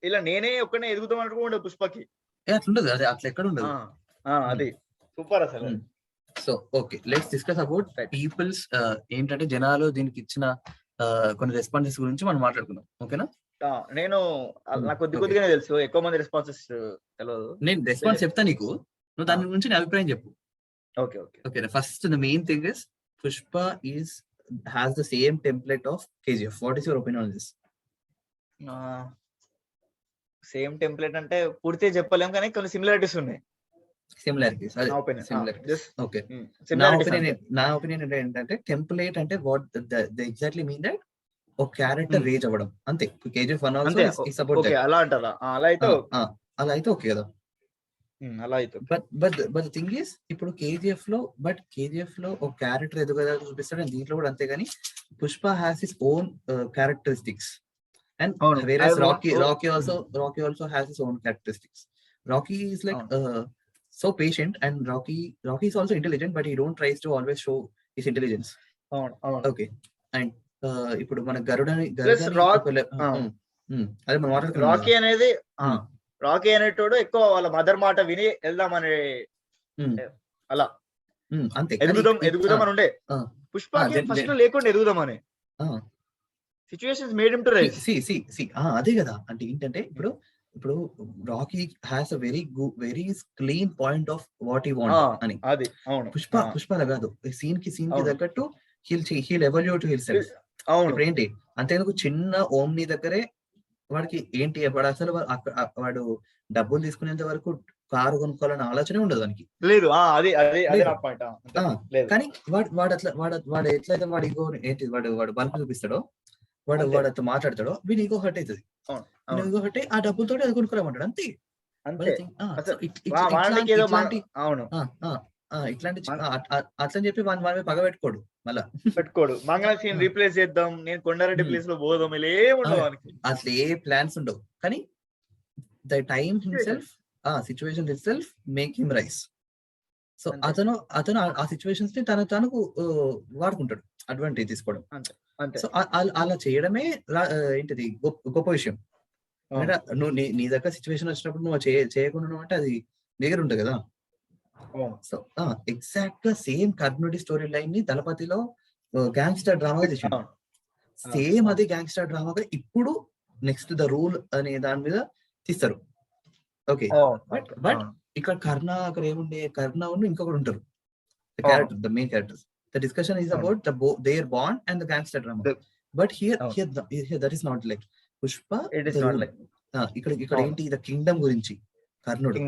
ఇలా నేనే ఒక్కనే ఎదుగుతాం అనుకుంటే పుష్పకి అట్లుండదు, అది అట్లా ఎక్కడ ఉండదు. అది సూపర్ అసలు. So okay, let's discuss about peoples. ఏంటంటే జనాలు దీనికి ఇచ్చిన కొన్ని రెస్పాన్సెస్ గురించి మనం మాట్లాడుకుందాం. ఓకేనా? నేను నాకు కొద్దిగానే తెలుసు, ఎక్కువ మంది రెస్పాన్సెస్ తెలియదు. నేను రెస్పాన్స్ చెప్తా నీకు, నువ్వు దాని గురించి నీ అభిప్రాయం చెప్పు. Okay, first the main thing is Pushpa has the same template of KGF. What is your opinion on this? Same template అంటే పూర్తిగా చెప్పలేం, కానీ కొన్ని సిమిలారిటీస్ ఉన్నాయి. నా ఒపీనియన్ ఏంటంటే టెంప్లేట్ అంటే what they exactly mean that ఒక క్యారెక్టర్ రేజ్ అవ్వడం అంతే. KGF 1 also is about that. అలా అంటారా? అలా అయితే ఓకే కదా. అలా అయితే బట్ ద థింగ్ ఈస్ ఇప్పుడు KGF లో ఒక క్యారెక్టర్ ఎదుగుదల చూపిస్తాడు, అండ్ దీంట్లో కూడా అంతే. కానీ Pushpa has his own characteristics, and whereas Rocky also has his own characteristics. Rocky is like so patient, and Rocky is also intelligent, but he don't tries to always show his intelligence. Okay, and ఇప్పుడు మన గరుడని అదే మనం మాట్లాడుకున్నాం. Rocky అనేటోడు ఎక్కువ వాళ్ళ mother మాట విని వెళ్దామని అలా అంతే ఎదుగుదాం అని ఉండే. పుష్పకి ఫస్ట్ లేకుండా ఎదుగుదామని situations made him to rise. అదే కదా. అంటే ఏంటంటే ఇప్పుడు Rocky has a very clean point of what he want అని. అది అవును. పుష్ప కాదు, సీన్ కి తగ్గట్టు హీల్ ఎవల్యూట్ హిమ్సెల్ఫ్. ఇప్పుడు ఏంటి అంతేందుకు చిన్న ఓమ్ని దగ్గరే వాడికి ఏంటి వాడు అసలు వాడు డబ్బులు తీసుకునేంత వరకు కారు కొనుక్కోవాలన్న ఆలోచనే ఉండదు దానికి. లేదు, కానీ వాడు ఎట్లయితే వాడు ఇగో ఏంటి వాడు బల్బ్ చూపిస్తాడో, వాడు అట్లా మాట్లాడతాడో, వీడి ఈగో హర్ట్ అవుతుంది. ఈగో హర్ట్ అయ్యి ఆ డబ్బులతో అది కొనుక్కోమంటాడు అంతే. ఇట్లాంటి అట్లా చెప్పి వాడి పగ పెట్టుకోడు, మళ్ళా పెట్టుకోడు. మంగళ సీన్ రీప్లేస్ చేద్దాం, నేను కొండారెడ్డి ప్లేస్ లో పోదాం, ఏముండవు అట్లా ఏ ప్లాన్స్ ఉండవు. కానీ the time himself situation itself make him rice. So అతను ఆ సిచ్యువేషన్స్ ని తనకు వాడుకుంటాడు, అడ్వాంటేజ్ తీసుకోవడం. సో అలా చేయడమే ఏంటిది గొప్ప విషయం. అంటే నువ్వు నీ దగ్గర సిచ్యువేషన్ వచ్చినప్పుడు నువ్వు చేయకుండా ఉన్నావు అంటే అది దగ్గర ఉంటుంది కదా. సో ఎగ్జాక్ట్ గా సేమ్ కర్ణుడి స్టోరీ లైన్ ని దళపతిలో గ్యాంగ్స్టర్ డ్రామాగా తీసిండు. సేమ్ అదే గ్యాంగ్స్టర్ డ్రామాగా ఇప్పుడు నెక్స్ట్ ద రూల్ అనే దాని మీద తీస్తారు. ఓకే, బట్ ఇక్కడ కర్ణ అక్కడ ఏముండే, కర్ణ ఇంకొకటి ఉంటారు character, the main characters. The discussion is about their bond and the gangster drama. But here that is not like Pushpa. ఇక్కడ ఏంటి, ద కింగ్డమ్ గురించి కర్ణుడు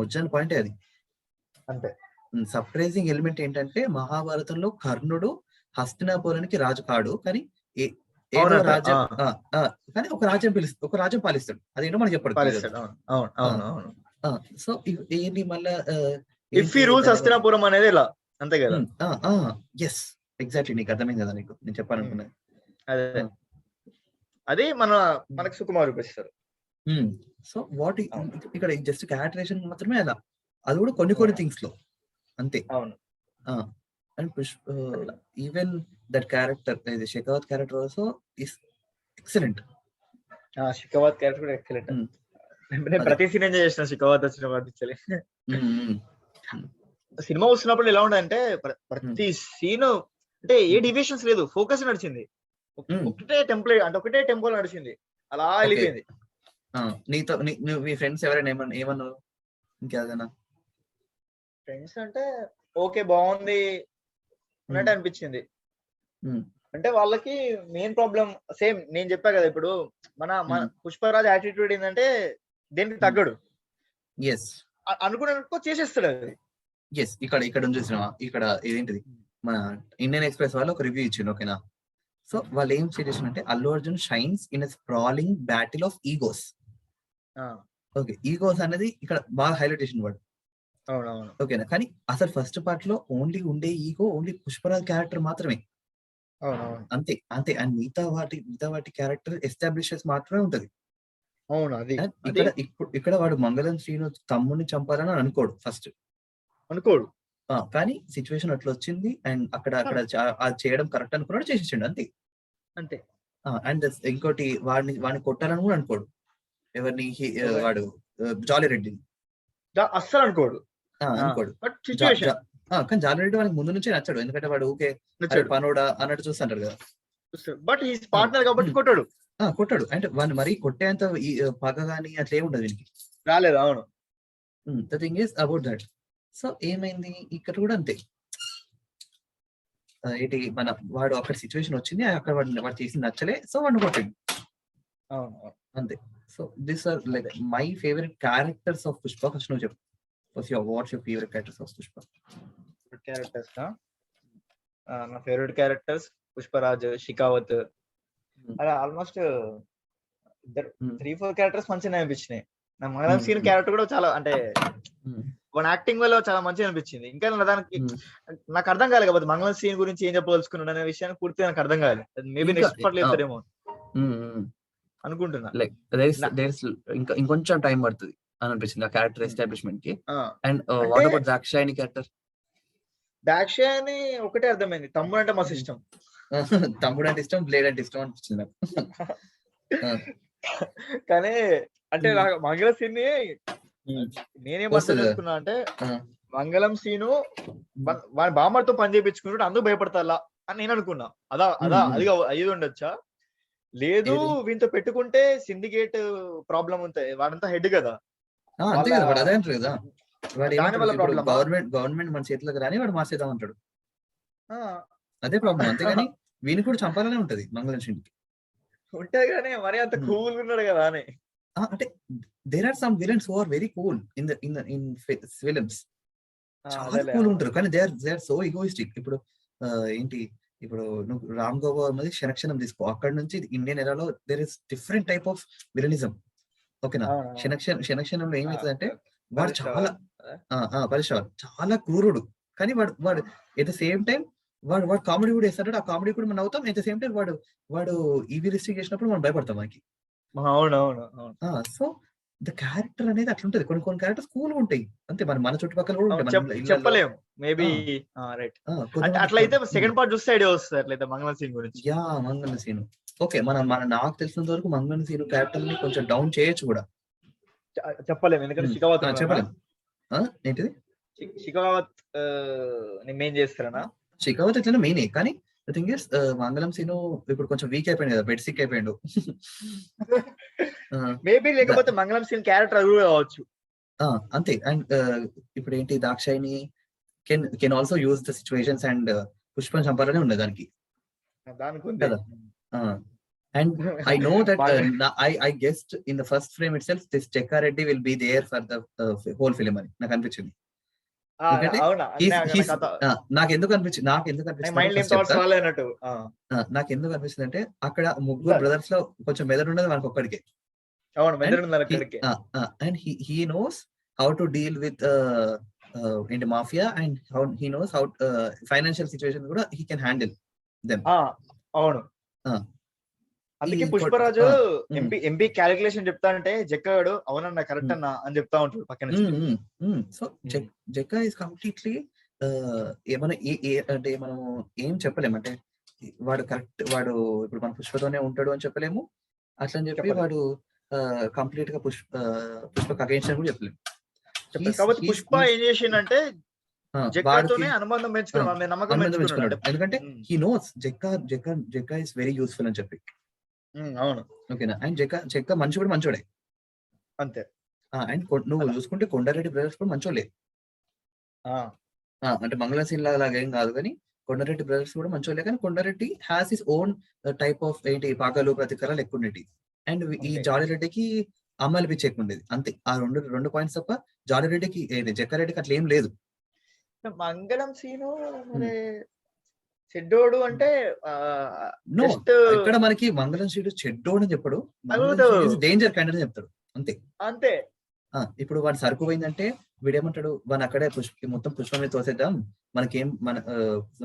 వచ్చిన పాయింట్ అది. అంతే. సర్ప్రైజింగ్ ఎలిమెంట్ ఏంటంటే మహాభారతంలో కర్ణుడు హస్తినాపురానికి రాజు కాడు, కానీ ఏదో రాజ్యం, కానీ ఒక రాజ్యం పాలిస్తాడు. అదేంటో మనకి చెప్పాడు. సో ఏంటి మళ్ళా రూల్స్ హస్తినాపురం అనేది ఇలా అంతే కదా. ఎస్ ఎగ్జాక్ట్లీ, నీకు అర్థమైంది కదా, నీకు నేను చెప్పాలనుకున్నాను అదే మనకు సుకుమార్ చూపిస్తారు. సో వాట్ ఇక్కడ జస్ట్ క్యారెక్టరైజేషన్ మాత్రమే అలా, అది కూడా కొన్ని థింగ్స్ లో అంతే. అవును. And even that character, Shekhawat character also is excellent. Shekhawat character కూడా ఎక్సలెంట్. ప్రతి సీన్ ఎంజాయ్ చేసిన షెకావత్ వచ్చిన సినిమా వస్తున్నప్పుడు ఎలా ఉండదంటే ప్రతి సీన్ అంటే ఏ డివిజన్స్ లేదు, ఫోకస్ నడిచింది, ఒకటే టెంప్లెట్ అంటే ఒకటే టెంపో నడిచింది, అలా వెళ్ళిపోయింది. నీతో మీ ఫ్రెండ్స్ ఎవరైనా ఏమన్నారు ఇంకేదైనా? ఫ్రెండ్స్ అంటే ఓకే బాగుంది అన్నట్టు అనిపించింది. అంటే వాళ్ళకి మెయిన్ ప్రాబ్లం సేమ్ నేను చెప్పా కదా, ఇప్పుడు మన పుష్పరాజ్ యాటిట్యూడ్ ఏంటంటే దేనికి తగ్గడు, అనుకున్న చేసేస్తాడు అది. ఇక్కడ చూసినావా, ఇక్కడ ఇదేంటిది మన ఇండియన్ ఎక్స్ప్రెస్ వాళ్ళు ఒక రివ్యూ ఇచ్చిండు, ఓకేనా. సో వాళ్ళు ఏం సజెషన్ అంటే Allu Arjun shines in a sprawling battle of egos. Okay, egos అనేది ఇక్కడ బాగా హైలైట్ చేసిన వాడు, ఓకేనా. కానీ అసలు ఫస్ట్ పార్ట్ లో ఓన్లీ ఉండే ఈగో ఓన్లీ పుష్పరాజ్ క్యారెక్టర్ మాత్రమే, అంతే. అండ్ మిగతా వాటి క్యారెక్టర్ ఎస్టాబ్లిషెస్ మాత్రమే ఉంటది. ఇక్కడ వాడు మంగళం శ్రీను తమ్ముడిని చంపాలని అనుకోడు, ఫస్ట్ అనుకోడు, కానీ సిచ్యువేషన్ అట్లా వచ్చింది అండ్ అక్కడ అది చేయడం కరెక్ట్ అనుకున్నాడు, చేసేసిండు అంతే. అండ్ ఇంకోటి వాడిని కొట్టాలని కూడా అనుకోడు, ఎవరిని వాడు జాలిరెడ్డి అస్సలు అనుకోడు. కానీ జాలిరెడ్డి వాడికి ముందు నుంచే నచ్చాడు, ఎందుకంటే వాడు ఊకే పనోడా అన్నట్టు చూస్తుంటారు కదా. బట్ హీస్ పార్ట్నర్ కాబట్టి కొట్టాడు అంటే వాడిని మరీ కొట్టేంత పగ గానీ అట్లా ఏముండదు దీనికి రాలేదు. అవును, the thing is about that. So ఏమైంది ఇక్కడ కూడా అంతే, ఏంటి వాడు అక్కడ సిచ్యువేషన్ వచ్చింది, అక్కడ వాడు చేసి నచ్చలే, సో వాడిని కొట్టింది అంతే. So this are like my favourite characters of Pushpa. First నువ్వు చెప్పు, what's your favourite characters of Pushpa? నా ఫేవరెట్ క్యారెక్టర్స్ పుష్పరాజ్, షికావత్, అలా ఆల్మోస్ట్ 3-4 క్యారెక్టర్స్ మంచిగా అనిపించినాయి. నా మంగళం సీన్ క్యారెక్టర్ కూడా చాలా, అంటే మన యాక్టింగ్ వల్ల చాలా మంచిగా అనిపించింది. ఇంకా దానికి నాకు అర్థం కాలేదు కాబట్టి మంగళం సీన్ గురించి ఏం చెప్పదలుచుకున్నాడు అనే విషయాన్ని పూర్తిగా నాకు అర్థం కాలేదు. మేబీ నెక్స్ట్ పార్ట్ లేస్తారేమో అనుకుంటున్నా. ఇంకొంచెం టైం పడుతుంది అని అనిపించింది ఆ క్యారెక్టర్ ఎస్టాబ్లిష్మెంట్ కి. And what about Dakshayani character? Dakshayani ఒకటే అర్థమైంది, తమ్ముడు అంటే మస్తు ఇష్టం. తమ్ముడు అంటే ఇష్టం, బ్లేడ్ అంటే ఇష్టం అనిపించింది నాకు. కానీ అంటే నాకు మంగళం సీన్ నేనేం అర్థం చేసుకున్నా అంటే మంగళం సీను వాడి బామ్మర్తో పని చేయించుకుంటే అందరూ భయపడతారా అని నేను అనుకున్నా. అది అయ్యి ఉండొచ్చా? లేదు, వీంతో పెట్టుకుంటే సిండికేట్ ప్రాబ్లం ఉంటాయి, వాడంతా హెడ్ కదా, గవర్నమెంట్ మన చేతిలోకి రాని వాడు మార్చేద్దాం అంటాడు, అదే ప్రాబ్లం. అంతేగాని వీని కూడా చంపాలనే ఉంటది మంగళం సీన్కి ఉంటే గానీ మరి అంత కూల్ ఉన్నాడు కదా అని. అంటే there are some villains who are very cool in films, చాలా కూల్ ఉంటారు, కానీ దే ఆర్ సో ఈగోయిస్టిక్. ఇప్పుడు ఏంటి, ఇప్పుడు నువ్వు రామ్ గోపాల్ అనేది క్షణక్షణం తీసుకో, అక్కడ నుంచి ఇండియన్ ఎరాలో there is different type of villainism, ఓకేనా. క్షణక్షణంలో ఏమవుతుందంటే వాడు చాలా పరిశ్రమ చాలా క్రూరుడు, కానీ వాడు ఎట్ ద సేమ్ టైం వాడు కామెడీ కూడా వేస్తాడు, ఆ కామెడీ కూడా మనం అవుతాం. ఎట్ ద సేమ్ టైం వాడు ఈవీ రిస్ట్రిక్ చేసినప్పుడు మనం భయపడతాం మనకి. సో ద క్యారెక్టర్ అనేది అట్లుంటది, కొన్ని క్యారెక్టర్స్ కూల్ గా ఉంటాయి అంతే. మన చుట్టుపక్కల కూడా ఉంటాయి, చెప్పలేము. మేబీ రైట్, అట్లయితే సెకండ్ పార్ట్ చూస్తే ఐడియా వస్తుంది అట్లయితే మంగళం సీన్ గురించి. మంగళం సీన్ ఓకే, నాకు తెలిసినంత వరకు మంగళం సీను క్యారెక్టర్ ని కొంచెం డౌన్ చేయొచ్చు కూడా. చెప్పలేము, ఎందుకంటే శిఖావత్ చెప్పలేము. ఏంటిది శిఖావత్ మెయిన్ చేస్తారనా? శిఖావత్ ఎట్లా మెయిన్, కానీ ద థింగ్ ఇస్ మంగళం సీను ఇప్పుడు కొంచెం వీక్ అయిపోయింది కదా, బెడ్ సిక్ అయిపోయిండు. మేబీ లేకపోతే మంగళం సీన్ క్యారెక్టర్ అది కావచ్చు. అంతే. అండ్ ఇప్పుడు ఏంటి, Dakshayani can also use the situations and పుష్పం చంపాలనే ఉన్నది దానికి కదా. And I know that I guessed in the first frame itself this Chekka Reddy will be there for the whole film అని నాకు అనిపించింది. నాకెందుకు అనిపించింది అంటే అక్కడ ముగ్గురు బ్రదర్స్ లో కొంచెం మెదడు ఉన్నది మనకు ఒక్కడికే. And he knows how to deal with into mafia and how he knows how financial situation కూడా he can handle them. అవును, అందుకే పుష్పరాజు ఎంపీ క్యాలిక్యులేషన్ చెప్తా అంటే జక్కాడు అవునన్నా కరెక్ట్ అన్నా అని చెప్తా ఉంటాడు పక్కన. సో జక్కా ఇస్ కంప్లీట్లీ అంటే మనం ఏం చెప్పలేము, అంటే వాడు కరెక్ట్, వాడు ఇప్పుడు మన పుష్పతోనే ఉంటాడు అని చెప్పలేము, అట్లా అని చెప్పి వాడు కంప్లీట్ గా పుష్పకు అగైన్స్ అని కూడా చెప్పలేము. కాబట్టి పుష్ప ఏం చేసిండంటే జక్కాతోనే అనుబంధం పెంచుకున్నాడు, నమ్మకం పెంచుకున్నాడు. ఎందుకంటే he knows Jakka is very useful అని చెప్పి. అవును, ఓకేనా. అండ్ జక్కా మంచి కూడా మంచోడే అంతే. అండ్ నువ్వు చూసుకుంటే కొండారెడ్డి బ్రదర్స్ కూడా మంచోలే, అంటే మంగళం సీన్ లాగా ఏం కాదు, కానీ కొండారెడ్డి బ్రదర్స్ కూడా మంచోలే. కానీ Kondareddy has his own type of ఏంటి పాకాలు ప్రతీకారాలు ఎక్కువ ఉండేవి. అండ్ ఈ జాలిరెడ్డికి అమ్మాయిల పిచ్చి ఎక్కువ ఉండేది, అంతే. ఆ రెండు పాయింట్స్ తప్ప జాలిరెడ్డికి జక్కారెడ్డికి అట్లా ఏం లేదు. మంగళం సీను చెడ్డోడు అంటే ఇక్కడ మనకి మంగళం సీడు చెడ్డోడు అని చెప్పడు, డేంజర్ క్యాండిడేట్ చెప్తాడు, అంతే అంతే. ఇప్పుడు వాడు సరుకు పోయిందంటే వీడేమంటాడు, వాడిని అక్కడే మొత్తం పుష్పం మీద తోసేద్దాం, మనకేం మన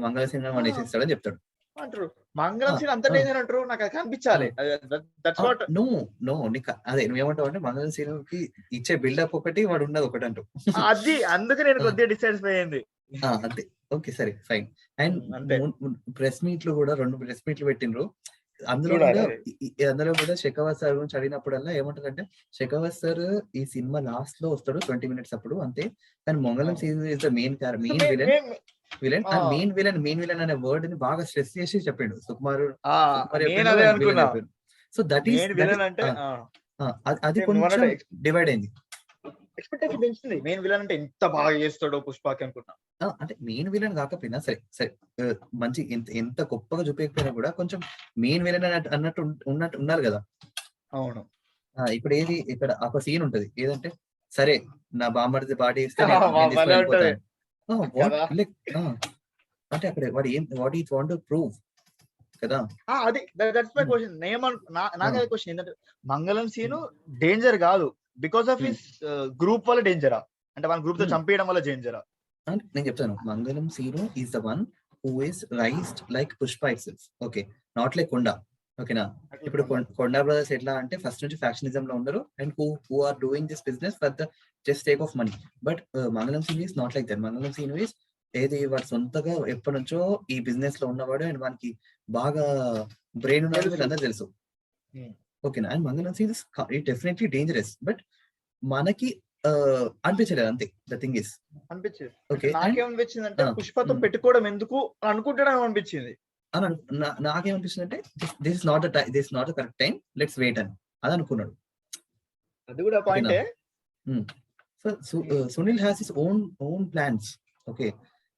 మంగళ సీన్ వాడు వేసేస్తాడని చెప్తాడు అంటారు. మంగళం సీన్ అంత డేంజర్ అంటారు, నాకు అది కనిపించాలి. అదే నువ్వేమంటావు అంటే మంగళం సీన్ కి ఇచ్చే బిల్డప్ ఒకటి, వాడు ఉన్నది ఒకటి అంటూ, అది అందుకే నేను కొద్దిగా డిస్సాటిస్ఫై అయింది. అంతే, ఓకే సరే ఫైన్. అండ్ ప్రెస్ మీట్లు కూడా 2 ప్రెస్ మీట్లు పెట్టిండ్రు. అందులో కూడా శెఖావత్ సార్ గురించి అడిగినప్పుడల్లా ఏమంటారంటే, శెఖావత్ సార్ ఈ సినిమా లాస్ట్ లో వస్తాడు 20 minutes అప్పుడు అంతే, కానీ Mangalam Seenu is the main villain. ఆ మెయిన్ విలన్ అనే వర్డ్ ని బాగా స్ట్రెస్ చేసి చెప్పిండు సుకుమార్. సో దట్ ఈస్ అది కొంచెం డివైడ్ అయింది. ఎక్స్పెక్టేషన్ పెంచుతుంది. మెయిన్ విలన్ అంటే ఎంత బాగా చేస్తాడో పుష్పకి అనుకున్నా. అంటే మెయిన్ విలన్ కాకపోయినా సరే మంచి ఎంత గొప్పగా చూపించకపోయినా కూడా కొంచెం మెయిన్ విలన్ అన్నట్టు ఉన్నారు కదా. అవును, ఇప్పుడు ఏది ఇక్కడ ఒక సీన్ ఉంటది ఏదంటే, సరే నా బామ్మర్ది బాడీ ఇస్తే అంటే అక్కడ what is want to prove కదా. అది దట్స్ మై క్వశ్చన్. నాకే క్వశ్చన్ ఏంటంటే, మంగళం సీను డేంజర్ కాదు బికాస్ ఆఫ్ హిస్ గ్రూప్ వల్ల డేంజరా, అంటే మన గ్రూప్ తో చంపేయడం వల్ల డేంజరా? నేను చెప్తాను, Mangalam Seenu is the one who is raised like Pushpa itself, okay, not like Konda. ఓకేనా. ఇప్పుడు కొండా బ్రదర్స్ ఎట్లా అంటే ఫస్ట్ నుంచి ఫ్యాక్షనిజం లో ఉండరు, and who are doing this business for the just take of money. But Mangalam Seenu is not like that. Mangalam Seenu is ఏది వాడు సొంతగా ఎప్పటి నుంచో ఈ బిజినెస్ లో ఉన్నవాడు, అండ్ వానికి బాగా బ్రెయిన్ ఉన్నది వీళ్ళందరూ తెలుసు. ఓకేనా. And Mangalam Seenu is definitely dangerous, but మనకి అనిపించలేదు, అంతే. ద థింగ్ ఇస్ అనిపించింది. నాకేమనిపించింది అంటే, పుష్పతో పెట్టుకోవడం ఎందుకు అనుకుంటాడని అనిపించింది. నాకేమనిపిస్తుంది అంటే, this is not the correct time, let's wait అని అది అనుకున్నాడు. అది కూడా పాయింటే. So Sunil has his own plans, okay.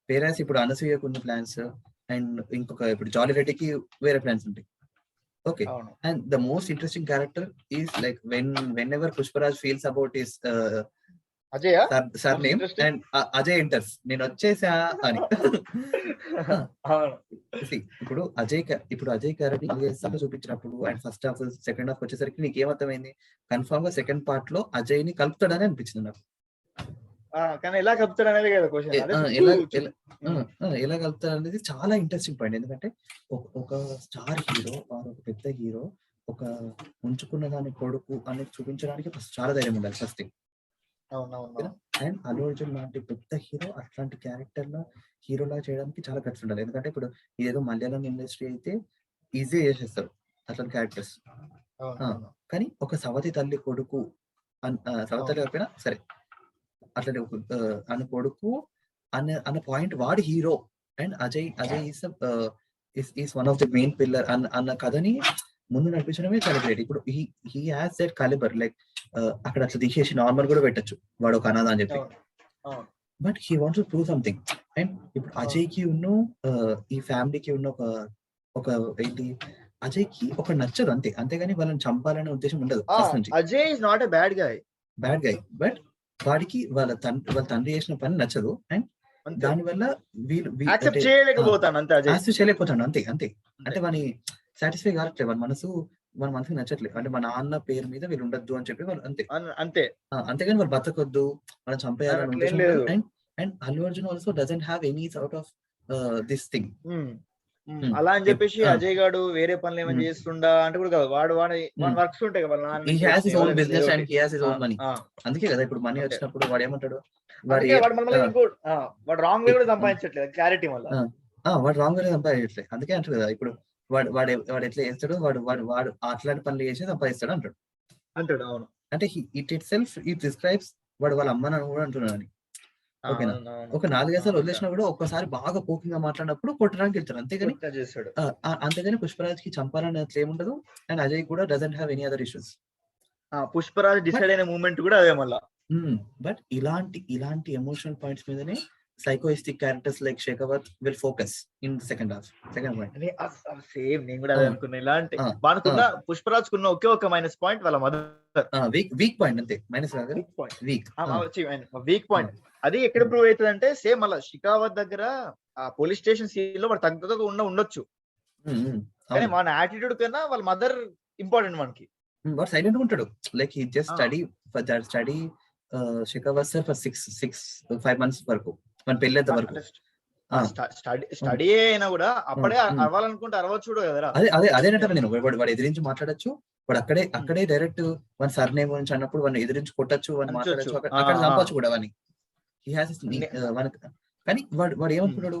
వేరేస్ ఇప్పుడు అనసూయకు ఉన్న ప్లాన్స్, అండ్ ఇంకొక ఇప్పుడు జాలీ రెడ్డికి వేరే ప్లాన్స్ ఉంటాయి, okay. And the most interesting character is like whenever Pushparaj feels about his Ajay surname and Ajay enters, నేను వచ్చేసా అని. ఇప్పుడు అజయ్ క్యారెక్టర్ చూపించినప్పుడు and first half second half వచ్చేసరికి నీకు ఏమర్థమైంది? కన్ఫర్మ్ గా సెకండ్ పార్ట్ లో అజయ్ ని కలుపుతాడని అనిపించింది నాకు. కానీ ఎలా కలుపుతాడు అనేది కదా క్వశ్చన్. ఎలా కలుపుతాడు అనేది చాలా ఇంట్రెస్టింగ్ పాయింట్. ఎందుకంటే ఒక స్టార్ హీరో ఒక పెద్ద హీరో ఒక ఉంచుకున్న దాని కొడుకు అనేది చూపించడానికి చాలా ధైర్యం ఉండాలి first thing. And Allu Arjun లాంటి పెద్ద హీరో అట్లాంటి క్యారెక్టర్ లా హీరోలా చేయడానికి చాలా గట్స్ ఉండాలి. ఎందుకంటే ఇప్పుడు ఏదో మలయాళం ఇండస్ట్రీ అయితే ఈజీ చేసేస్తారు, అట్లాంటి క్యారెక్టర్స్. కానీ ఒక సవతి తల్లి కొడుకు సవతి తల్లి కాకపోయినా సరే అట్లాంటి ఒక అన్న కొడుకు అన్న పాయింట్ వాడు hero and Ajay is one of the main pillar అన్న కథని ముందు నడిపించడమే చాలా గ్రేట్. ఇప్పుడు he has that calibre, like అక్కడ అట్లా తీసేసి నార్మల్ కూడా పెట్టచ్చు వాడు ఒక అనాథ అని చెప్పి, but he wants to prove something. And ఇప్పుడు అజయ్ కి ఉన్న ఈ ఫ్యామిలీకి ఉన్న ఒక ఏంటి, అజయ్ కి ఒక నచ్చదు అంతే, అంతేగాని వాళ్ళని చంపాలనే ఉద్దేశం ఉండదు. Ajay is not a bad guy, but వాడికి వాళ్ళ తండ్రి చేసిన పని నచ్చదు అండ్ దాని వల్ల యాక్సెప్ట్ చేయలేకపోతాను అంతే. అంటే వాని సాటిస్ఫై కావట్లేదు, మన మనసుకి నచ్చట్లేదు. అంటే మా నాన్న పేరు మీద వీళ్ళు ఉండద్దు అని చెప్పి వాళ్ళు అంతే. అంతేగాని వాళ్ళు బతకొద్దు, మనం చంపేయాలని ఉద్దేశం. And Allu Arjun also doesn't have any sort of this thing. అలా అని చెప్పేసి అజయ్ గాడు వేరే పనులు ఏమైనా చేస్తుండా అంటే కూడా కాదు, వాడు వర్క్స్ ఉంటాయి కదా. అందుకే కదా ఇప్పుడు మనీ వచ్చినప్పుడు వాడు ఏమంటాడు, వాడు రాంగ్ వే కూడా సంపాదించట్లేదు, క్లారిటీ వల్ల వాడు రాంగ్ వే సంపాదించట్లేదు. అందుకే అంటారు కదా ఇప్పుడు వాడు ఎట్లా చేస్తాడు, వాడు అట్లాంటి పనులు చేసి సంపాదిస్తాడు అంటాడు. అవును, అంటే ఇట్ సెల్ఫ్ ఇట్ డిస్క్రైబ్స్ వాడు వాళ్ళ అమ్మని కూడా అంటున్నాడు. ఓకేనా, ఒక 4-5 సార్లు వదిలేసినా కూడా ఒక్కసారి బాగా పోకింగ్ గా మాట్లాడినప్పుడు కొట్టడానికి వెళ్తాడు, అంతేగాని పుష్పరాజ్ కి చంపాలని అట్లా ఏముండదు. అండ్ అజయ్ కూడా doesn't have any other issues. Pushparaj decide అయిన మూమెంట్ కూడా అదే మళ్ళా. బట్ ఇలాంటి ఎమోషనల్ పాయింట్స్ మీదనే psychoistic characters like Shekhawat will focus in second point. Same నేను కూడా అదే అనుకున్నా. ఇలాంటి మనకున్న పుష్పరాజ్ కున్న ఒకే ఒక మైనస్ పాయింట్ వాళ్ళ మదర్, వీక్ పాయింట్ అంతే, మైనస్ వీక్ పాయింట్. అది ఎక్కడ ప్రూవ్ అవుతుంది అంటే సేమ్ మళ్ళీ షెకావత్ దగ్గర ఆ పోలీస్ స్టేషన్ సీన్ లో వాడు తగ్గగా ఉండొచ్చు, కానీ మన యాటిట్యూడ్ కన్నా వాళ్ళ మదర్ ఇంపార్టెంట్ మనకి. వాడు సైలెంట్ ఉంటాడు, like he just study Shekhawat sir for 6-5 months వరకు, మన పెళ్ళేంత వరకు స్టడీ అయినా కూడా అప్పుడే అవ్వాలనుకుంటే అరవచ్చు కూడా కదా. అదేనంటారు నేను, వాడు ఎదిరించి మాట్లాడచ్చు, వాడు అక్కడే డైరెక్ట్ మన సర్నేమ్ గురించి అన్నప్పుడు వాడిని ఎదిరించి కొట్టచ్చు, వాడిని మాట్లాడచ్చు, అక్కడ చంపచ్చు కూడా వాడిని. కానీ వాడు ఏమనుకున్నాడు,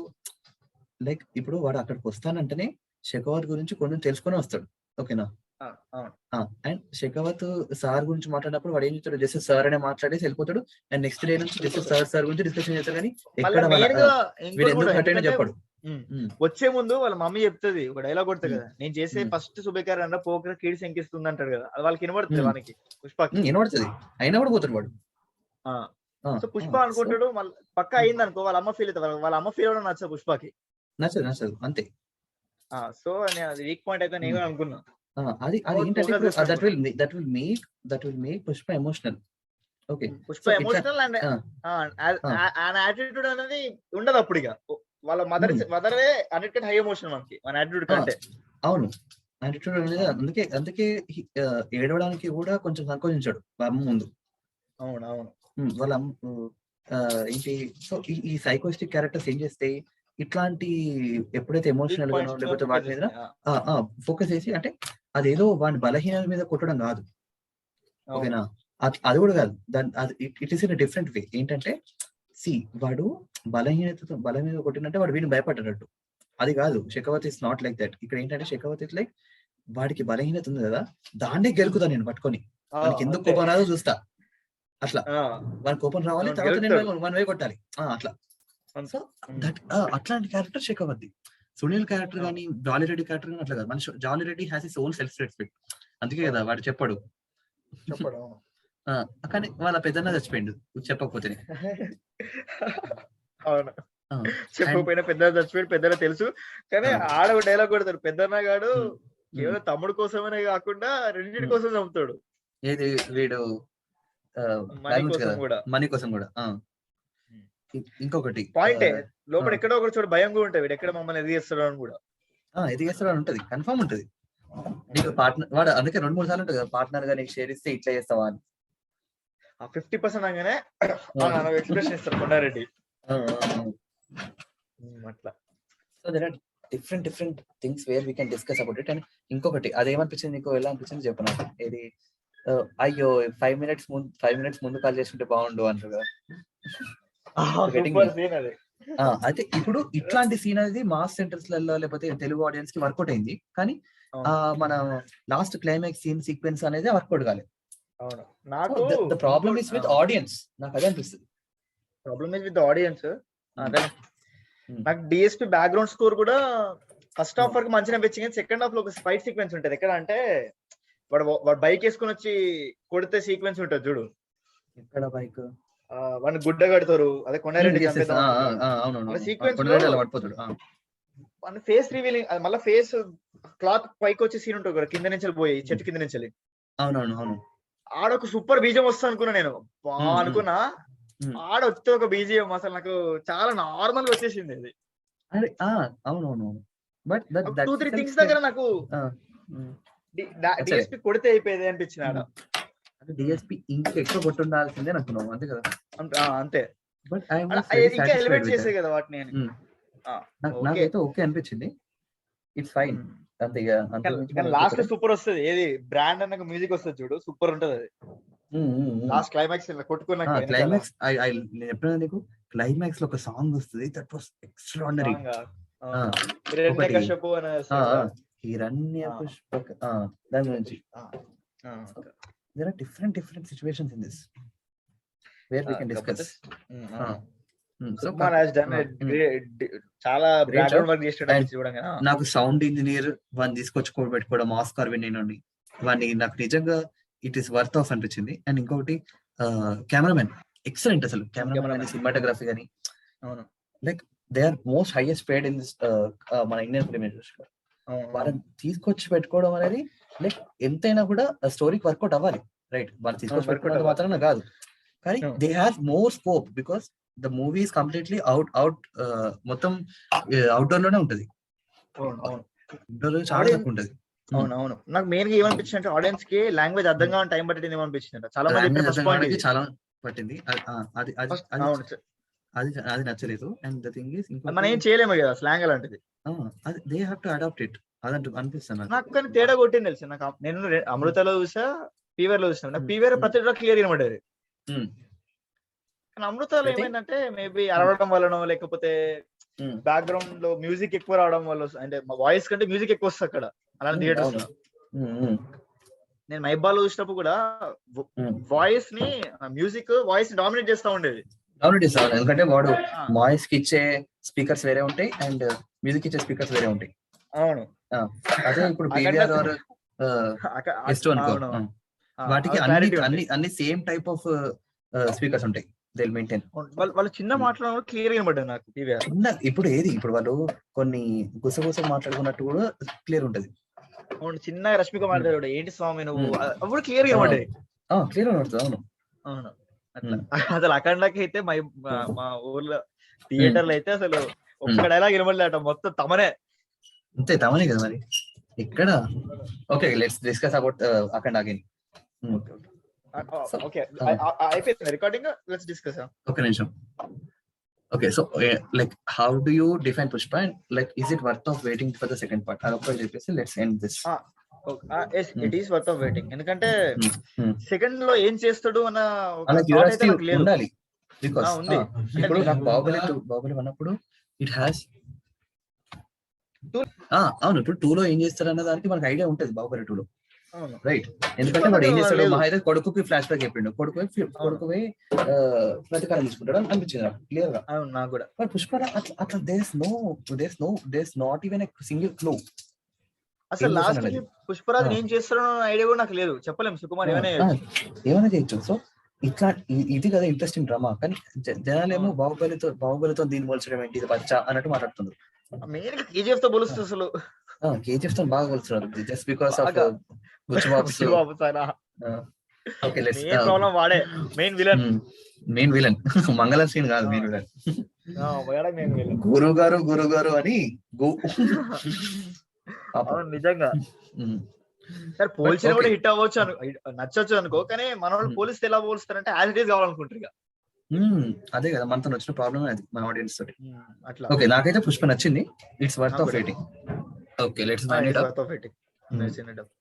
లైక్ ఇప్పుడు వాడు అక్కడికి వస్తానంటేనే షెకావత్ గురించి కొంచెం తెలుసుకొని వస్తాడు. ఓకేనా, అండ్ షెకావత్ సార్ గురించి మాట్లాడినప్పుడు వాడు ఏం చేస్తాడు, జస్ట్ సార్ అనే మాట్లాడేసి వెళ్ళిపోతాడు. అండ్ నెక్స్ట్ డే నుంచి జస్ట్ సార్ గురించి డిస్కషన్ చేస్తాడు, కానీ చెప్పాడు. వచ్చే ముందు వాళ్ళ మమ్మీ చెప్తుంది ఒక డైలాగ్ కొడుతుంది కదా, నేను చేసే ఫస్ట్ శుభకార్యం అన్న పోకర కీడి శంకిస్తుంది అంటాడు కదా, అది వాళ్ళకి వినబడుతుంది, వానికి పుష్పకి వినబడుతుంది, అయినా కూడా పోతాడు వాడు. సో పుష్ప అనుకుంటాడు పక్క అయింది అనుకో, వాళ్ళ అమ్మ ఫీల్ అవుతుంది, వాళ్ళ అమ్మ ఫీల్ అవడం నచ్చదు పుష్పకి, నచ్చదు అంతే. సో అది వీక్ పాయింట్ అయితే నేను అనుకున్నా. అది ఏంటంటే that will make Pushpa emotional. Okay, Pushpa emotional and attitude అనేది ఉండదు అప్పుడు. ఇక వాళ్ళ మదరే అన్నిటికంటే హై ఎమోషన్ మనకి మన యాటిట్యూడ్ కంటే. అవును, యాటిట్యూడ్ అనేది అందుకే ఏడవడానికి కూడా కొంచెం సంకోచించాడు అమ్మ ముందు. అవును, వాళ్ళ ఏంటి, సో ఈ సైకోయిస్టిక్ క్యారెక్టర్స్ ఏం చేస్తాయి, ఇట్లాంటి ఎప్పుడైతే ఎమోషనల్ గానో లేకపోతే వాటి మీద ఫోకస్ చేసి, అంటే అదేదో వాడి బలహీనత మీద కొట్టడం కాదు, ఓకేనా, అది కూడా కాదు, it is in different way. ఏంటంటే వాడు బలం మీద కొట్టినంటే వాడు వీడిని భయపడ్డట్టు, అది కాదు. Shekhawat is not like that. ఇక్కడ ఏంటంటే షెకావత్ ఇస్ లైక్ వాడికి బలహీనత ఉంది కదా, దాన్నే గెలుకుతా నేను పట్టుకొని, వాడికి ఎందుకు కోపం రాదో చూస్తా, అట్లా వాడి కోపం రావాలి, తర్వాత నేను వన్ వే కొట్టాలి, అట్లా. సో దట్ అట్లాంటి క్యారెక్టర్ షెకావత్. సునీల్ క్యారెక్టర్ కానీ జాలీ రెడ్డి క్యారెక్టర్ కానీ అట్లా కాదు. మన Jolly Reddy has his own self respect, అందుకే కదా వాడు చెప్పాడు. కానీ వాళ్ళ పెద్దన్న చచ్చిపోయిండు చెప్పకపోతే. అవును, చెప్పకపోయినా పెద్ద చచ్చిపోయాడు, పెద్దగా తెలుసు. కానీ ఆడ డైలాగ్ కొడతాడు, పెద్దన్న గాడు కేవలం తమ్ముడు కోసమనే కాకుండా రెండింటి కోసం చంపుతాడు. ఏది వీడు మనీ కోసం కూడా. ఇంకొకటి పాయింట్ లోపల ఎక్కడో ఒక చోట భయం కూడా ఉంటుంది, ఎక్కడ మమ్మల్ని ఎదిగేస్తాడు అని కూడా. ఎదిగేస్తాడు అని ఉంటది, కన్ఫర్మ్ ఉంటది. నీకు పార్ట్నర్ వాడు అందుకే 2-3 సార్లు ఉంటుంది కదా, పార్ట్నర్ గా నీకు షేర్ ఇస్తే ఇట్లా చేస్తావా అని. 50% అనగానే ఎక్స్ప్రెషన్ ఇస్తారు కొండారెడ్డి అట్లా. So there are different things where we can discuss about it. And ఇంకొకటి అదేమనిపించింది నీకు, ఎలా అనిపించింది చెప్పు నాకు. ఇది అయ్యో 5 minutes ముందు కాల్ చేసుకుంటే బాగుండు అంటారు కదా. అయితే ఇప్పుడు ఇట్లాంటి సీన్ అనేది మాస్ సెంటర్స్ లలో లేకపోతే తెలుగు ఆడియన్స్ కి వర్కౌట్ అయింది, కానీ మన లాస్ట్ క్లైమాక్స్ సీన్ సీక్వెన్స్ అనేది వర్కౌట్ కాలేదు. అవును. నాకు the problem is with audience, నాకు అదే అనిపిస్తుంది. Problem is with audience. అదే నాకు డిఎస్పి బ్యాక్గ్రౌండ్ స్కోర్ కూడా ఫస్ట్ హాఫ్ వరకు మంచిగా అనిపించింది. సెకండ్ హాఫ్ లో ఒక ఫైట్ సీక్వెన్స్ ఉంటది. ఎక్కడ అంటే వాడు బైక్ వేసుకుని వచ్చి కొడితే సీక్వెన్స్ ఉంటది చూడు. ఎక్కడ బైక్ వాడిని గుడ్డ కడతారు, అదే కొండారెడ్డి సీక్వెన్స్ ఫేస్ రివీలింగ్, మళ్ళీ ఫేస్ క్లాత్ పైకి వచ్చే సీన్ ఉంటుంది కదా, కింద నుంచి పోయి చెట్టు కింద నుంచి. అవునవును, ఆడొక సూపర్ బీజియం వస్తా అనుకున్నా నేను, అనుకున్నా ఆడ వచ్చే ఒక బీజియం అసలు నాకు చాలా నార్మల్ గా వచ్చేసింది అది. అవునవును, బట్ 2-3 థింగ్స్ దగ్గర నాకు డిఎస్పీ కొడితే అయిపోయేది అనిపించింది ఆడ. డిఎస్పీ ఇంకా ఎక్కువ కొట్టుండాల్సిందే అనుకున్నాం, అంతే కదా. అంతే, బట్ ఇంకా ఎలివేట్ చేసే కదా వాటిని. నాకైతే ఓకే అనిపించింది, ఇట్స్ ఫైన్. లాస్ట్ సూపర్ వస్తుంది, ఏది బ్రాండ్ అన్న మ్యూజిక్ వస్తుంది చూడు, సూపర్ ఉంటది అది. లాస్ట్ క్లైమాక్స్ కొట్టుకున్న క్లైమాక్స్, నేను ఎప్పుడైనా నీకు క్లైమాక్స్ లో ఒక సాంగ్ వస్తుంది, దట్ వాస్ ఎక్స్ట్రార్డినరీ. హిరణ్యకశిపుక దాని గురించి. there are different situations in this where we can discuss. Sukumaar has done చాలా బ్యాక్గ్రౌండ్ వర్క్ చేస్తాడు చూడంగా. నాకు సౌండ్ ఇంజనీర్ వాడిని తీసుకొచ్చి పెట్టుకోవడం, ఆస్కార్ విన్ అయినండి వాడిని, నాకు నిజంగా ఇట్ ఈస్ వర్త్ ఆఫ్ అనిపించింది. అండ్ ఇంకొకటి కెమెరామెన్ ఎక్సలెంట్, అసలు కెమెరామెన్ కానీ సినిమాటోగ్రఫీ కానీ, like they are most highest paid in this మన ఇండియన్ ఫిల్మ్ ఇండస్ట్రీ. వాళ్ళని తీసుకొచ్చి పెట్టుకోవడం అనేది లైక్ ఎంతైనా కూడా స్టోరీకి వర్కౌట్ అవ్వాలి, రైట్? వాళ్ళు తీసుకొచ్చి పెట్టుకోవడం మాత్రమే కాదు, కానీ they have more scope because the movie is completely మొత్తం అవుట్డోర్ లోనే ఉంటది. ఇండోర్ చాలా తక్కువ ఉంటది. అవునవును, నాకు మెయిన్ గా ఏమనిపించింది అంటే ఆడియన్స్ కి లాంగ్వేజ్ అర్థం కావడం టైం పట్టింది ఏమనిపించింది. చాలా మంది చాలా పట్టింది అది నచ్చలేదు. అండ్ ద థింగ్ ఇస్ మనం ఏం చేయలేము కదా స్లాంగ్ అలాంటిది, they have to adapt it అదంటూ అనిపిస్తుంది నాకు. కానీ తేడా కొట్టింది తెలుసు నాకు, నేను అమృతలో చూసా, పీవర్ లో చూసా. నాకు పీవర్ ప్రతి క్లియర్ అనమాట, కానీ అమృతలో ఏమైందంటే మేబీ అరవడం వల్లనో లేకపోతే బ్యాక్గ్రౌండ్ లో మ్యూజిక్ ఎక్కువ రావడం వల్ల, అంటే వాయిస్ కంటే మ్యూజిక్ ఎక్కువ వస్తుంది అక్కడ అలాంటి థియేటర్స్ లో. నేను మైబాల్ చూసినప్పుడు కూడా వాయిస్ ని వాయిస్ డామినేట్ చేస్తా ఉండేది. ఎందుకంటే వాడు వాయిస్ కి ఇచ్చే స్పీకర్స్ వేరే ఉంటాయి అండ్ మ్యూజిక్ ఇచ్చే స్పీకర్స్ వేరే ఉంటాయి. అవును, అదే ఇప్పుడు వాటికి అన్ని సేమ్ టైప్ ఆఫ్ స్పీకర్స్ ఉంటాయి. They will maintain. వాళ్ళు చిన్న మాట్లాడడం క్లియర్ గా పడ్డారు నాకు. ఇప్పుడు వాళ్ళు కొన్ని గుసగుసలు మాట్లాడుకున్నట్టు కూడా క్లియర్ ఉంటది. అవును, చిన్న రష్మిక మాట్లాడాడు, ఏంటి స్వామి నువ్వు, అప్పుడు క్లియర్ గా పడ్డాయి. క్లియర్ గా పడుతుంది. అవును అవును, అట్లా. అసలు అఖండకి అయితే మా ఊర్లో థియేటర్లు అయితే అసలు ఒక్క డైలాగ్ వినబడలేట, మొత్తం తమనే. అంతే, తమనే కదా మరి ఇక్కడ. Okay, let's discuss about Akhanda again. Okay, అయిపోయింది రికార్డింగ్, లెట్స్ డిస్కస్. ఒక నిమిషం. Okay, so like how do you define Pushpa, and like is it worth of waiting for the second part? అదొకటి చెప్పేసి let's end this. It is worth of waiting, ఎందుకంటే second లో ఏం చేస్తాడు అన్న ఉండాలి. బికాస్ ఇప్పుడు నాకు బాహుబలి అన్నప్పుడు ఇట్ హ్యాస్ అవును, ఇప్పుడు 2 లో ఏం చేస్తాడు అన్న దానికి మనకు ఐడియా ఉంటది బాహుబలి 2 లో, రైట్? ఎందుకంటే వాడు ఏం చేస్తాడు, మా అయితే కొడుకుకి ఫ్లాష్ బ్యాక్ చెప్పిండు, కొడుకువే ప్రతీకారం తీసుకుంటాడు అనిపించింది నాకు క్లియర్ గా. నాకు కూడా. బట్ పుష్ప అట్లా does not even a single clue. అసలు లాస్ట్ కి పుష్పరాజ్ ఏం చేస్తాడో ఐడియా కూడా నాకు లేదు, చెప్పలేము. సుకుమార్ ఏమైనా చేయొచ్చు. సో ఇట్లా ఇది కదా ఇంట్రెస్టింగ్ డ్రామా, కానీ జనాలేమో బాహుబలితో దీన్ని పోల్చడం ఏంటి, ఇది బచ్చా అన్నట్టు మాట్లాడుతున్నారు. మెయిన్ కేజీఎఫ్ తో పోలుస్తారు, అసలు కేజీఎఫ్ తో బాగా పోలుస్తున్నారు just because of okay, let's problem వాడే మెయిన్ విలన్ మంగళం సీన్ కాదు, మెయిన్ విలన్ గురువు గారు అని నిజంగా. సరే పోల్చిన కూడా హిట్ అవ్వచ్చు, నచ్చొచ్చు అనుకో, కానీ మన వాళ్ళు పోలిస్తే ఎలా పోలుస్తారంటే యాజ్ ఇట్ ఈస్ కావాలనుకుంటారు ఇక. అదే కదా మనతో వచ్చిన ప్రాబ్లమ్ అది, మన ఆడియన్స్ తోటి. అట్లా ఓకే, నాకైతే పుష్ప నచ్చింది. It's worth of waiting. Okay, let's wind it up.